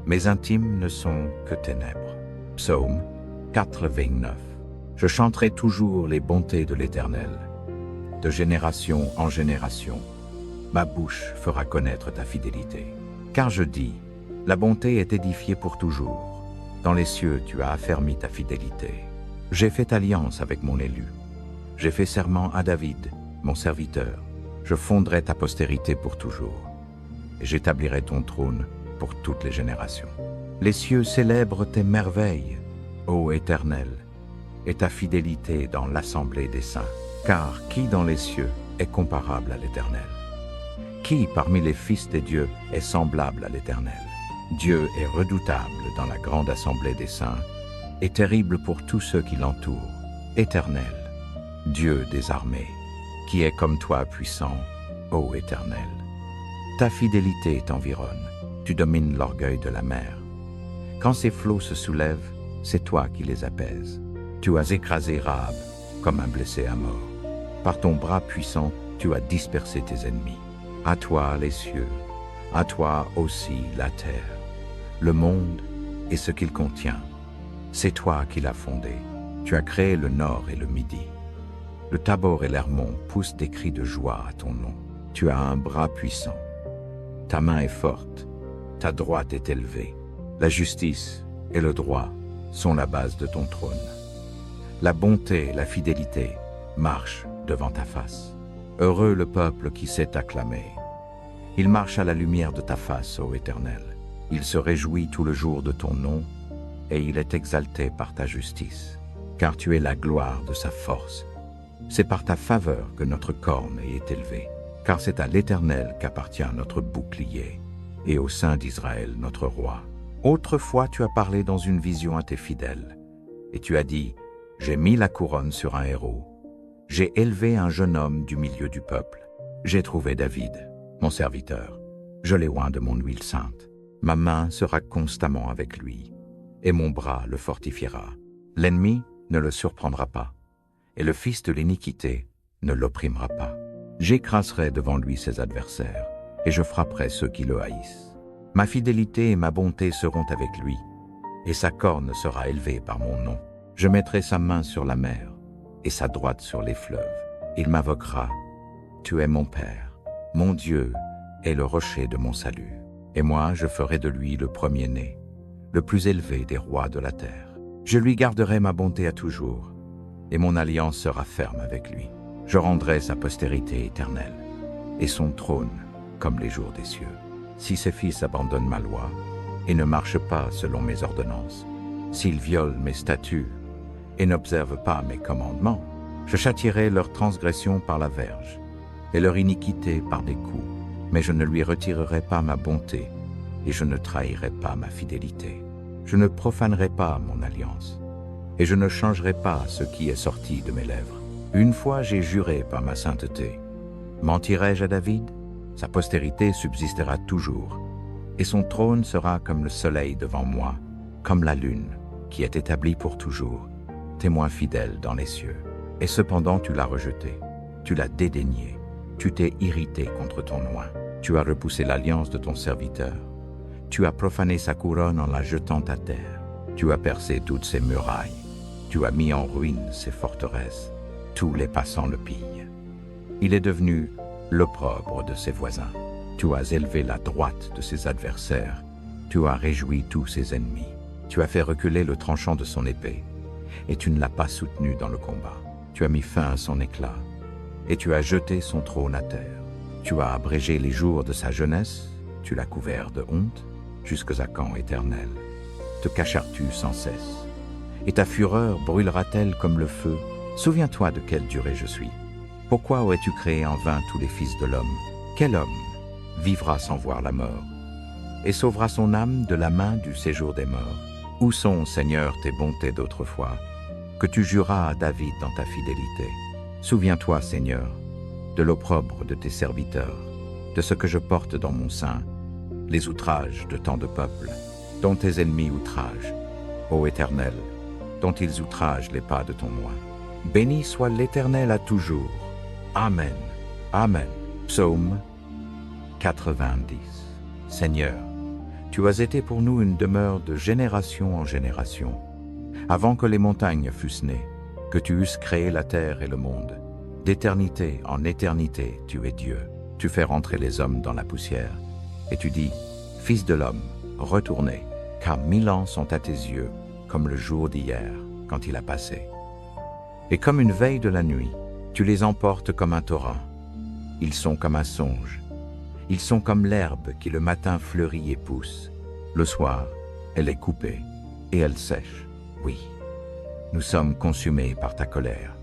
Mes intimes ne sont que ténèbres. Psaume 89. Je chanterai toujours les bontés de l'Éternel. De génération en génération, ma bouche fera connaître ta fidélité. Car je dis, la bonté est édifiée pour toujours. Dans les cieux, tu as affermi ta fidélité. J'ai fait alliance avec mon élu. J'ai fait serment à David, mon serviteur. Je fonderai ta postérité pour toujours. Et j'établirai ton trône pour toutes les générations. Les cieux célèbrent tes merveilles, ô Éternel, et ta fidélité dans l'assemblée des saints. Car qui dans les cieux est comparable à l'Éternel? Qui parmi les fils des dieux est semblable à l'Éternel? Dieu est redoutable dans la grande assemblée des saints et terrible pour tous ceux qui l'entourent. Éternel, Dieu des armées, qui est comme toi puissant, ô Éternel. Ta fidélité t'environne, tu domines l'orgueil de la mer. Quand ces flots se soulèvent, c'est toi qui les apaises. Tu as écrasé Rahab comme un blessé à mort. Par ton bras puissant, tu as dispersé tes ennemis. À toi les cieux, à toi aussi la terre, le monde et ce qu'il contient. C'est toi qui l'as fondé. Tu as créé le nord et le midi. Le Tabor et l'Hermon poussent des cris de joie à ton nom. Tu as un bras puissant. Ta main est forte, ta droite est élevée. La justice et le droit sont la base de ton trône. La bonté et la fidélité marchent devant ta face. Heureux le peuple qui sait t'acclamer. Il marche à la lumière de ta face, ô Éternel. Il se réjouit tout le jour de ton nom, et il est exalté par ta justice, car tu es la gloire de sa force. C'est par ta faveur que notre corne est élevée, car c'est à l'Éternel qu'appartient notre bouclier, et au Saint d'Israël notre roi. Autrefois tu as parlé dans une vision à tes fidèles, et tu as dit, « J'ai mis la couronne sur un héros. J'ai élevé un jeune homme du milieu du peuple. J'ai trouvé David, mon serviteur. Je l'ai oint de mon huile sainte. Ma main sera constamment avec lui, et mon bras le fortifiera. L'ennemi ne le surprendra pas, et le fils de l'iniquité ne l'opprimera pas. J'écraserai devant lui ses adversaires, et je frapperai ceux qui le haïssent. Ma fidélité et ma bonté seront avec lui, et sa corne sera élevée par mon nom. Je mettrai sa main sur la mer, et sa droite sur les fleuves. Il m'invoquera, « Tu es mon Père, mon Dieu est le rocher de mon salut. » Et moi, je ferai de lui le premier-né, le plus élevé des rois de la terre. Je lui garderai ma bonté à toujours, et mon alliance sera ferme avec lui. Je rendrai sa postérité éternelle, et son trône comme les jours des cieux. Si ses fils abandonnent ma loi, et ne marchent pas selon mes ordonnances, s'ils violent mes statuts, et n'observent pas mes commandements, je châtierai leur transgression par la verge, et leur iniquité par des coups. Mais je ne lui retirerai pas ma bonté, et je ne trahirai pas ma fidélité. Je ne profanerai pas mon alliance, et je ne changerai pas ce qui est sorti de mes lèvres. Une fois j'ai juré par ma sainteté. Mentirai-je à David? Sa postérité subsistera toujours, et son trône sera comme le soleil devant moi, comme la lune, qui est établie pour toujours, témoin fidèle dans les cieux. Et cependant tu l'as rejeté, tu l'as dédaigné, tu t'es irrité contre ton oint. Tu as repoussé l'alliance de ton serviteur, tu as profané sa couronne en la jetant à terre. Tu as percé toutes ses murailles, tu as mis en ruine ses forteresses, tous les passants le pillent. Il est devenu l'opprobre de ses voisins. Tu as élevé la droite de ses adversaires, tu as réjoui tous ses ennemis. Tu as fait reculer le tranchant de son épée, et tu ne l'as pas soutenu dans le combat. Tu as mis fin à son éclat, et tu as jeté son trône à terre. Tu as abrégé les jours de sa jeunesse, tu l'as couvert de honte, jusqu'à quand, Éternel? te cacheras-tu sans cesse? Et ta fureur brûlera-t-elle comme le feu? Souviens-toi de quelle durée je suis. Pourquoi aurais-tu créé en vain tous les fils de l'homme? Quel homme vivra sans voir la mort et sauvera son âme de la main du séjour des morts? Où sont, Seigneur, tes bontés d'autrefois, que tu juras à David dans ta fidélité? Souviens-toi, Seigneur, de l'opprobre de tes serviteurs, de ce que je porte dans mon sein, les outrages de tant de peuples, dont tes ennemis outragent, ô Éternel, dont ils outragent les pas de ton oint. Béni soit l'Éternel à toujours. Amen. Amen. Psaume 90. Seigneur, tu as été pour nous une demeure de génération en génération. Avant que les montagnes fussent nées, que tu eusses créé la terre et le monde, d'éternité en éternité, tu es Dieu. Tu fais rentrer les hommes dans la poussière, et tu dis, Fils de l'homme, retournez, car 1000 ans sont à tes yeux, comme le jour d'hier, quand il a passé. Et comme une veille de la nuit, tu les emportes comme un torrent. Ils sont comme un songe. Ils sont comme l'herbe qui le matin fleurit et pousse. Le soir, elle est coupée, et elle sèche. Oui, nous sommes consumés par ta colère,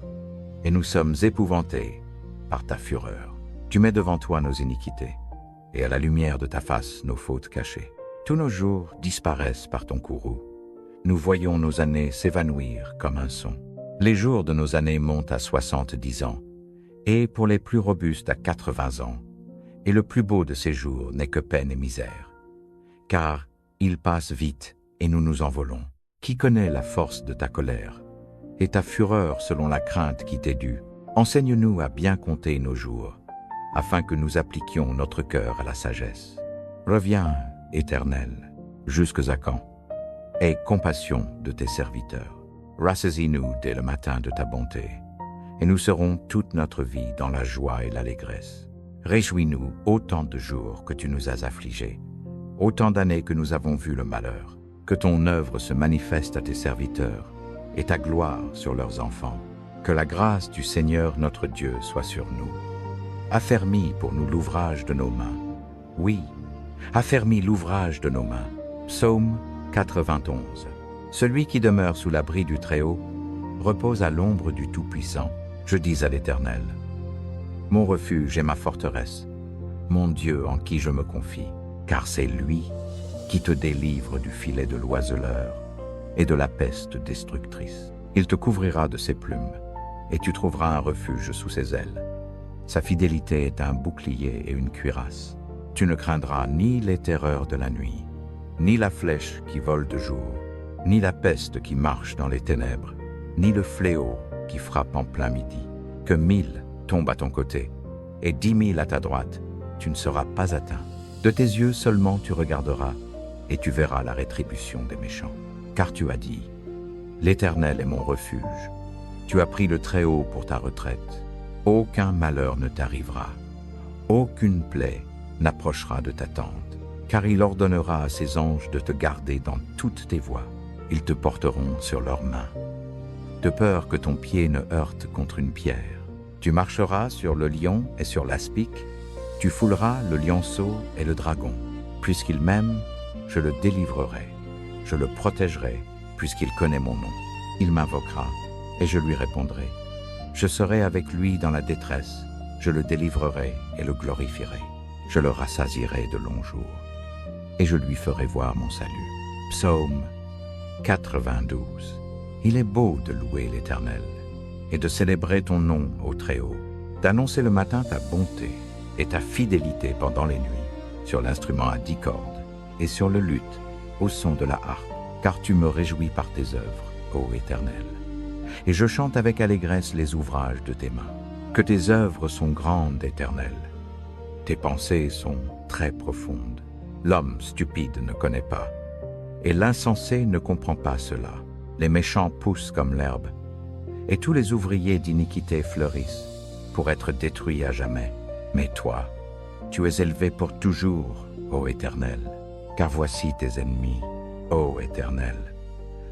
et nous sommes épouvantés par ta fureur. Tu mets devant toi nos iniquités, et à la lumière de ta face nos fautes cachées. Tous nos jours disparaissent par ton courroux. Nous voyons nos années s'évanouir comme un son. Les jours de nos années montent à 70 ans, et pour les plus robustes à 80 ans, et le plus beau de ces jours n'est que peine et misère. Car ils passent vite, et nous nous envolons. Qui connaît la force de ta colère, et ta fureur selon la crainte qui t'est due? Enseigne-nous à bien compter nos jours, afin que nous appliquions notre cœur à la sagesse. Reviens, Éternel, jusques à quand? Aie compassion de tes serviteurs. Rassasie-nous dès le matin de ta bonté, et nous serons toute notre vie dans la joie et l'allégresse. Réjouis-nous autant de jours que tu nous as affligés, autant d'années que nous avons vu le malheur. Que ton œuvre se manifeste à tes serviteurs, et ta gloire sur leurs enfants. Que la grâce du Seigneur notre Dieu soit sur nous. Affermis pour nous l'ouvrage de nos mains. Oui, affermis l'ouvrage de nos mains. Psaume 91. Celui qui demeure sous l'abri du Très-Haut repose à l'ombre du Tout-Puissant. Je dis à l'Éternel, mon refuge et ma forteresse, mon Dieu en qui je me confie, car c'est lui qui te délivre du filet de l'oiseleur et de la peste destructrice. Il te couvrira de ses plumes, et tu trouveras un refuge sous ses ailes. Sa fidélité est un bouclier et une cuirasse. Tu ne craindras ni les terreurs de la nuit, ni la flèche qui vole de jour, ni la peste qui marche dans les ténèbres, ni le fléau qui frappe en plein midi. Que 1000 tombent à ton côté, et 10 000 à ta droite, tu ne seras pas atteint. De tes yeux seulement tu regarderas, et tu verras la rétribution des méchants. Car tu as dit, l'Éternel est mon refuge. Tu as pris le Très-Haut pour ta retraite. Aucun malheur ne t'arrivera. Aucune plaie n'approchera de ta tente. Car il ordonnera à ses anges de te garder dans toutes tes voies. Ils te porteront sur leurs mains, de peur que ton pied ne heurte contre une pierre. Tu marcheras sur le lion et sur l'aspic. Tu fouleras le lionceau et le dragon. Puisqu'il m'aime, je le délivrerai. Je le protégerai, puisqu'il connaît mon nom. Il m'invoquera, et je lui répondrai. Je serai avec lui dans la détresse. Je le délivrerai et le glorifierai. Je le rassasierai de longs jours, et je lui ferai voir mon salut. Psaume 92. Il est beau de louer l'Éternel, et de célébrer ton nom au Très-Haut, d'annoncer le matin ta bonté et ta fidélité pendant les nuits, sur l'instrument à 10 cordes, et sur le luth, au son de la harpe, car tu me réjouis par tes œuvres, ô Éternel. Et je chante avec allégresse les ouvrages de tes mains. Que tes œuvres sont grandes, Éternel. Tes pensées sont très profondes. L'homme stupide ne connaît pas, et l'insensé ne comprend pas cela. Les méchants poussent comme l'herbe, et tous les ouvriers d'iniquité fleurissent, pour être détruits à jamais. Mais toi, tu es élevé pour toujours, ô Éternel. Car voici tes ennemis, ô Éternel.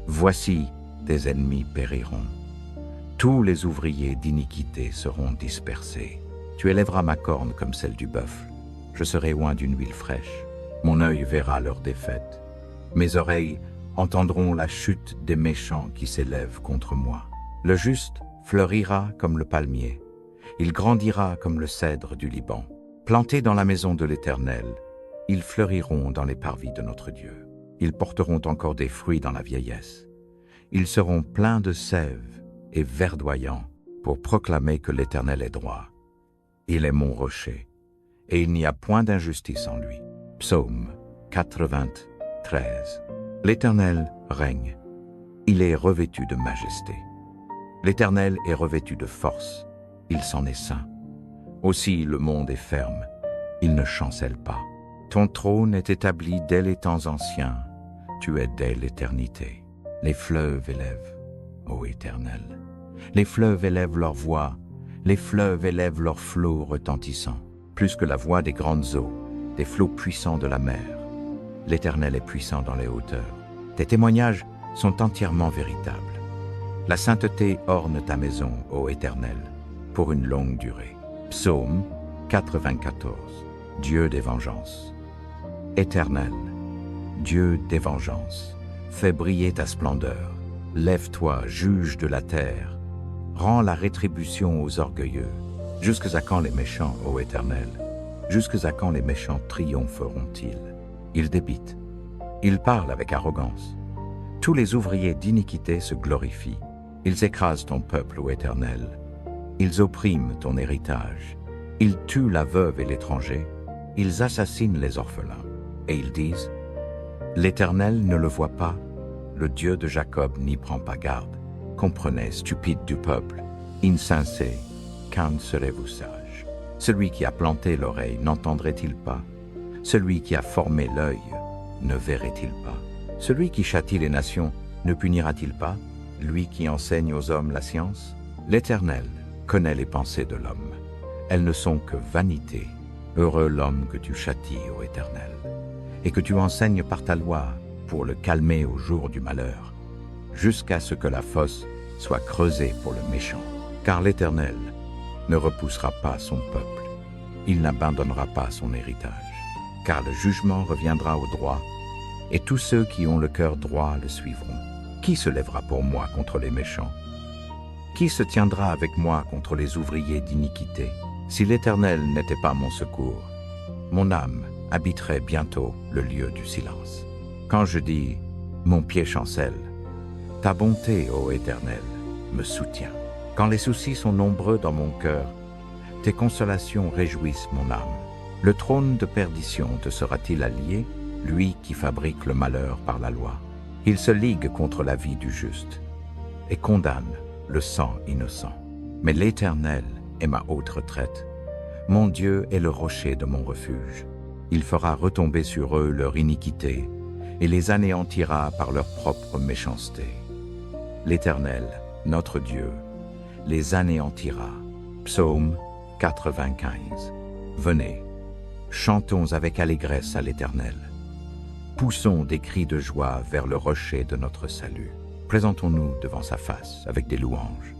Voici tes ennemis périront. Tous les ouvriers d'iniquité seront dispersés. Tu élèveras ma corne comme celle du bœuf. Je serai oint d'une huile fraîche. Mon œil verra leur défaite. Mes oreilles entendront la chute des méchants qui s'élèvent contre moi. Le juste fleurira comme le palmier, il grandira comme le cèdre du Liban. Plantés dans la maison de l'Éternel, ils fleuriront dans les parvis de notre Dieu. Ils porteront encore des fruits dans la vieillesse. Ils seront pleins de sève et verdoyants pour proclamer que l'Éternel est droit. Il est mon rocher, et il n'y a point d'injustice en lui. Psaume 93. L'Éternel règne. Il est revêtu de majesté. L'Éternel est revêtu de force. Il s'en est saint. Aussi le monde est ferme. Il ne chancelle pas. Ton trône est établi dès les temps anciens. Tu es dès l'éternité. Les fleuves élèvent, ô Éternel. Les fleuves élèvent leur voix. Les fleuves élèvent leurs flots retentissants. Plus que la voix des grandes eaux, des flots puissants de la mer. L'Éternel est puissant dans les hauteurs. Tes témoignages sont entièrement véritables. La sainteté orne ta maison, ô Éternel, pour une longue durée. Psaume 94. Dieu des vengeances. Éternel, Dieu des vengeances, fais briller ta splendeur. Lève-toi, juge de la terre. Rends la rétribution aux orgueilleux. Jusqu'à quand les méchants, ô Éternel? Jusqu'à quand les méchants triompheront-ils? Ils débitent. Ils parlent avec arrogance. Tous les ouvriers d'iniquité se glorifient. Ils écrasent ton peuple, ô Éternel. Ils oppriment ton héritage. Ils tuent la veuve et l'étranger. Ils assassinent les orphelins. Et ils disent, l'Éternel ne le voit pas, le Dieu de Jacob n'y prend pas garde. Comprenez, stupides du peuple, insensés, quand serez-vous sages? Celui qui a planté l'oreille n'entendrait-il pas? Celui qui a formé l'œil ne verrait-il pas? Celui qui châtie les nations ne punira-t-il pas? Lui qui enseigne aux hommes la science? L'Éternel connaît les pensées de l'homme. Elles ne sont que vanité. Heureux l'homme que tu châties, ô Éternel, et que tu enseignes par ta loi pour le calmer au jour du malheur, jusqu'à ce que la fosse soit creusée pour le méchant. Car l'Éternel ne repoussera pas son peuple, il n'abandonnera pas son héritage. Car le jugement reviendra au droit, et tous ceux qui ont le cœur droit le suivront. Qui se lèvera pour moi contre les méchants? Qui se tiendra avec moi contre les ouvriers d'iniquité? Si l'Éternel n'était pas mon secours, mon âme habiterait bientôt le lieu du silence. Quand je dis « mon pied chancelle », ta bonté, ô Éternel, me soutient. Quand les soucis sont nombreux dans mon cœur, tes consolations réjouissent mon âme. Le trône de perdition te sera-t-il allié, lui qui fabrique le malheur par la loi? Il se ligue contre la vie du juste et condamne le sang innocent. Mais l'Éternel est ma haute retraite. Mon Dieu est le rocher de mon refuge. Il fera retomber sur eux leur iniquité et les anéantira par leur propre méchanceté. L'Éternel, notre Dieu, les anéantira. Psaume 95. Venez, chantons avec allégresse à l'Éternel. Poussons des cris de joie vers le rocher de notre salut. Présentons-nous devant sa face avec des louanges.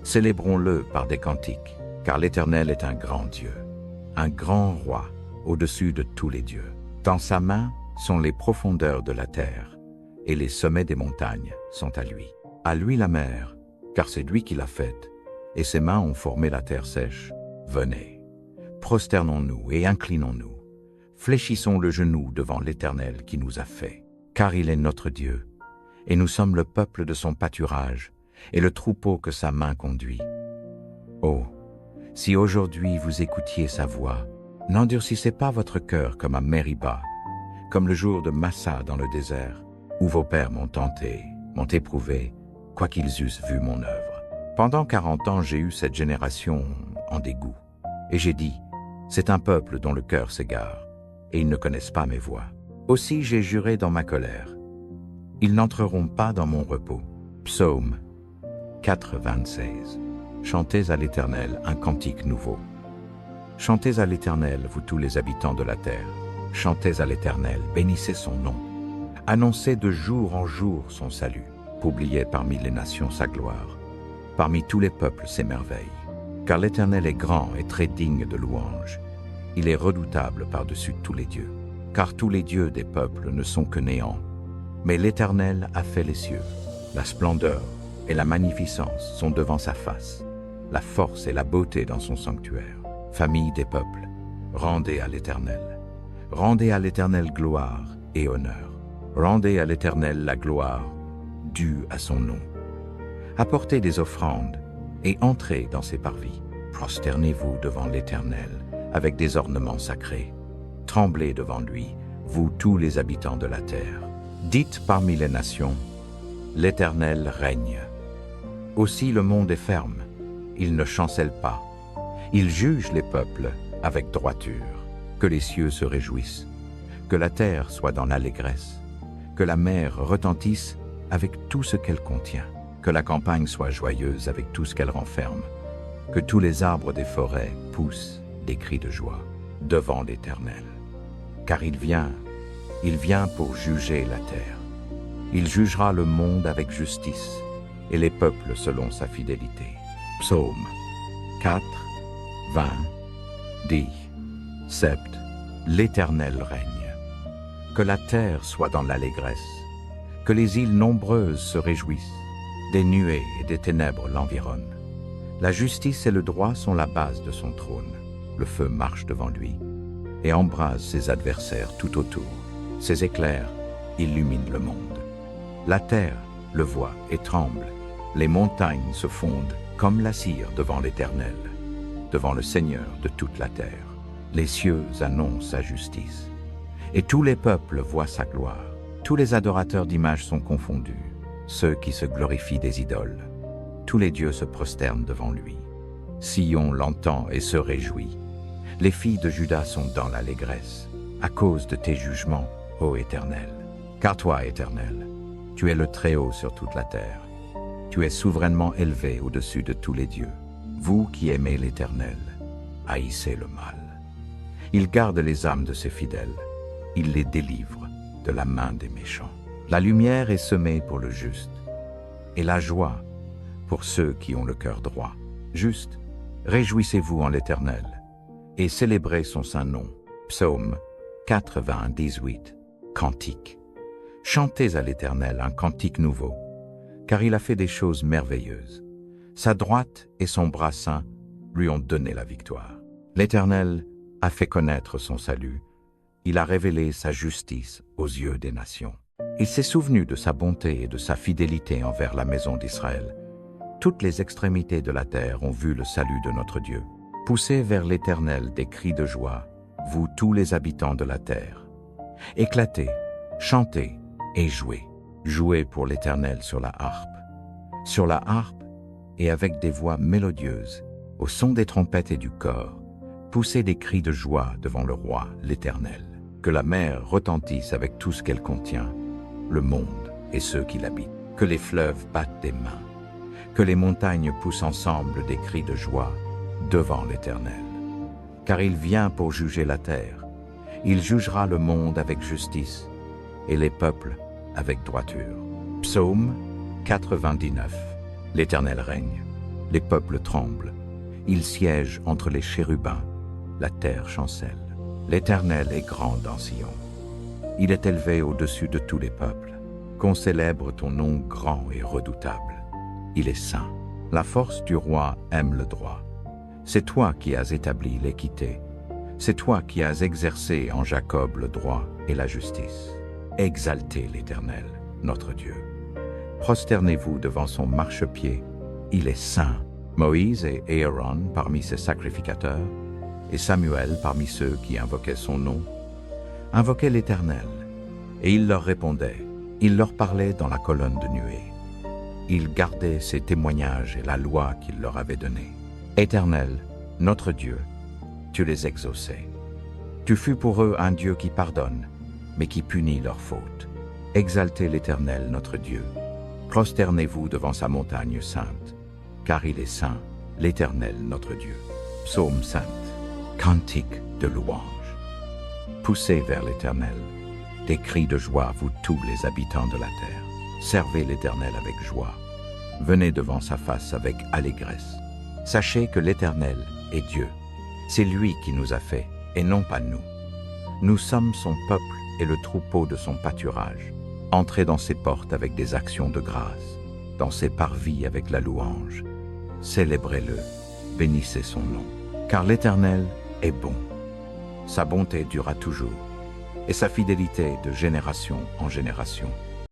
Célébrons-le par des cantiques, car l'Éternel est un grand Dieu, un grand roi au-dessus de tous les dieux. Dans sa main sont les profondeurs de la terre, et les sommets des montagnes sont à lui. À lui la mer, car c'est lui qui l'a faite, et ses mains ont formé la terre sèche. Venez, prosternons-nous et inclinons-nous. Fléchissons le genou devant l'Éternel qui nous a fait, car il est notre Dieu, et nous sommes le peuple de son pâturage, et le troupeau que sa main conduit. Oh, si aujourd'hui vous écoutiez sa voix, n'endurcissez pas votre cœur comme à Mériba, comme le jour de Massa dans le désert, où vos pères m'ont tenté, m'ont éprouvé, quoiqu'ils eussent vu mon œuvre. Pendant 40 ans, j'ai eu cette génération en dégoût, et j'ai dit, c'est un peuple dont le cœur s'égare, et ils ne connaissent pas mes voies. Aussi j'ai juré dans ma colère, ils n'entreront pas dans mon repos. Psaume 96. Chantez à l'Éternel un cantique nouveau. Chantez à l'Éternel, vous tous les habitants de la terre. Chantez à l'Éternel, bénissez son nom. Annoncez de jour en jour son salut. Publiez parmi les nations sa gloire. Parmi tous les peuples ses merveilles. Car l'Éternel est grand et très digne de louange. Il est redoutable par-dessus tous les dieux. Car tous les dieux des peuples ne sont que néant. Mais l'Éternel a fait les cieux. La splendeur et la magnificence sont devant sa face, la force et la beauté dans son sanctuaire. Famille des peuples, rendez à l'Éternel. Rendez à l'Éternel gloire et honneur. Rendez à l'Éternel la gloire due à son nom. Apportez des offrandes et entrez dans ses parvis. Prosternez-vous devant l'Éternel avec des ornements sacrés. Tremblez devant lui, vous tous les habitants de la terre. Dites parmi les nations, l'Éternel règne. Aussi le monde est ferme, il ne chancelle pas. Il juge les peuples avec droiture. Que les cieux se réjouissent, que la terre soit dans l'allégresse, que la mer retentisse avec tout ce qu'elle contient, que la campagne soit joyeuse avec tout ce qu'elle renferme, que tous les arbres des forêts poussent des cris de joie devant l'Éternel. Car il vient pour juger la terre. Il jugera le monde avec justice et les peuples selon sa fidélité. Psaume 4, 20, dit, Sept, l'Éternel règne. Que la terre soit dans l'allégresse, que les îles nombreuses se réjouissent, des nuées et des ténèbres l'environnent. La justice et le droit sont la base de son trône. Le feu marche devant lui et embrase ses adversaires tout autour. Ses éclairs illuminent le monde. La terre le voit et tremble. Les montagnes se fondent comme la cire devant l'Éternel, devant le Seigneur de toute la terre. Les cieux annoncent sa justice, et tous les peuples voient sa gloire. Tous les adorateurs d'images sont confondus, ceux qui se glorifient des idoles. Tous les dieux se prosternent devant lui. Sion l'entend et se réjouit. Les filles de Juda sont dans l'allégresse, à cause de tes jugements, ô Éternel. Car toi, Éternel, tu es le Très-Haut sur toute la terre. Tu es souverainement élevé au-dessus de tous les dieux. Vous qui aimez l'Éternel, haïssez le mal. Il garde les âmes de ses fidèles. Il les délivre de la main des méchants. La lumière est semée pour le juste, et la joie pour ceux qui ont le cœur droit. Juste, réjouissez-vous en l'Éternel, et célébrez son saint nom. Psaume 98. Cantique. Chantez à l'Éternel un cantique nouveau, car il a fait des choses merveilleuses. Sa droite et son bras saint lui ont donné la victoire. L'Éternel a fait connaître son salut. Il a révélé sa justice aux yeux des nations. Il s'est souvenu de sa bonté et de sa fidélité envers la maison d'Israël. Toutes les extrémités de la terre ont vu le salut de notre Dieu. Poussez vers l'Éternel des cris de joie, vous tous les habitants de la terre. Éclatez, chantez et jouez. Jouez pour l'Éternel sur la harpe. Sur la harpe et avec des voix mélodieuses, au son des trompettes et du cor, poussez des cris de joie devant le roi, l'Éternel. Que la mer retentisse avec tout ce qu'elle contient, le monde et ceux qui l'habitent. Que les fleuves battent des mains. Que les montagnes poussent ensemble des cris de joie devant l'Éternel. Car il vient pour juger la terre. Il jugera le monde avec justice et les peuples avec droiture. Psaume 99. L'Éternel règne. Les peuples tremblent. Il siège entre les chérubins. La terre chancelle. L'Éternel est grand dans Sion. Il est élevé au-dessus de tous les peuples. Qu'on célèbre ton nom grand et redoutable. Il est saint. La force du roi aime le droit. C'est toi qui as établi l'équité. C'est toi qui as exercé en Jacob le droit et la justice. Exaltez l'Éternel, notre Dieu. Prosternez-vous devant son marchepied. Il est saint. Moïse et Aaron parmi ses sacrificateurs, et Samuel parmi ceux qui invoquaient son nom, invoquaient l'Éternel, et il leur répondait. Il leur parlait dans la colonne de nuée. Il gardait ses témoignages et la loi qu'il leur avait donnée. Éternel, notre Dieu, tu les exauçais. Tu fus pour eux un Dieu qui pardonne, mais qui punit leurs fautes. Exaltez l'Éternel, notre Dieu. Prosternez-vous devant sa montagne sainte, car il est saint, l'Éternel, notre Dieu. Psaume 5. Cantique de louange. Poussez vers l'Éternel des cris de joie, vous tous les habitants de la terre. Servez l'Éternel avec joie. Venez devant sa face avec allégresse. Sachez que l'Éternel est Dieu. C'est lui qui nous a fait, et non pas nous. Nous sommes son peuple et le troupeau de son pâturage. Entrez dans ses portes avec des actions de grâce, dans ses parvis avec la louange. Célébrez-le, bénissez son nom. Car l'Éternel est bon. Sa bonté durera toujours, et sa fidélité de génération en génération.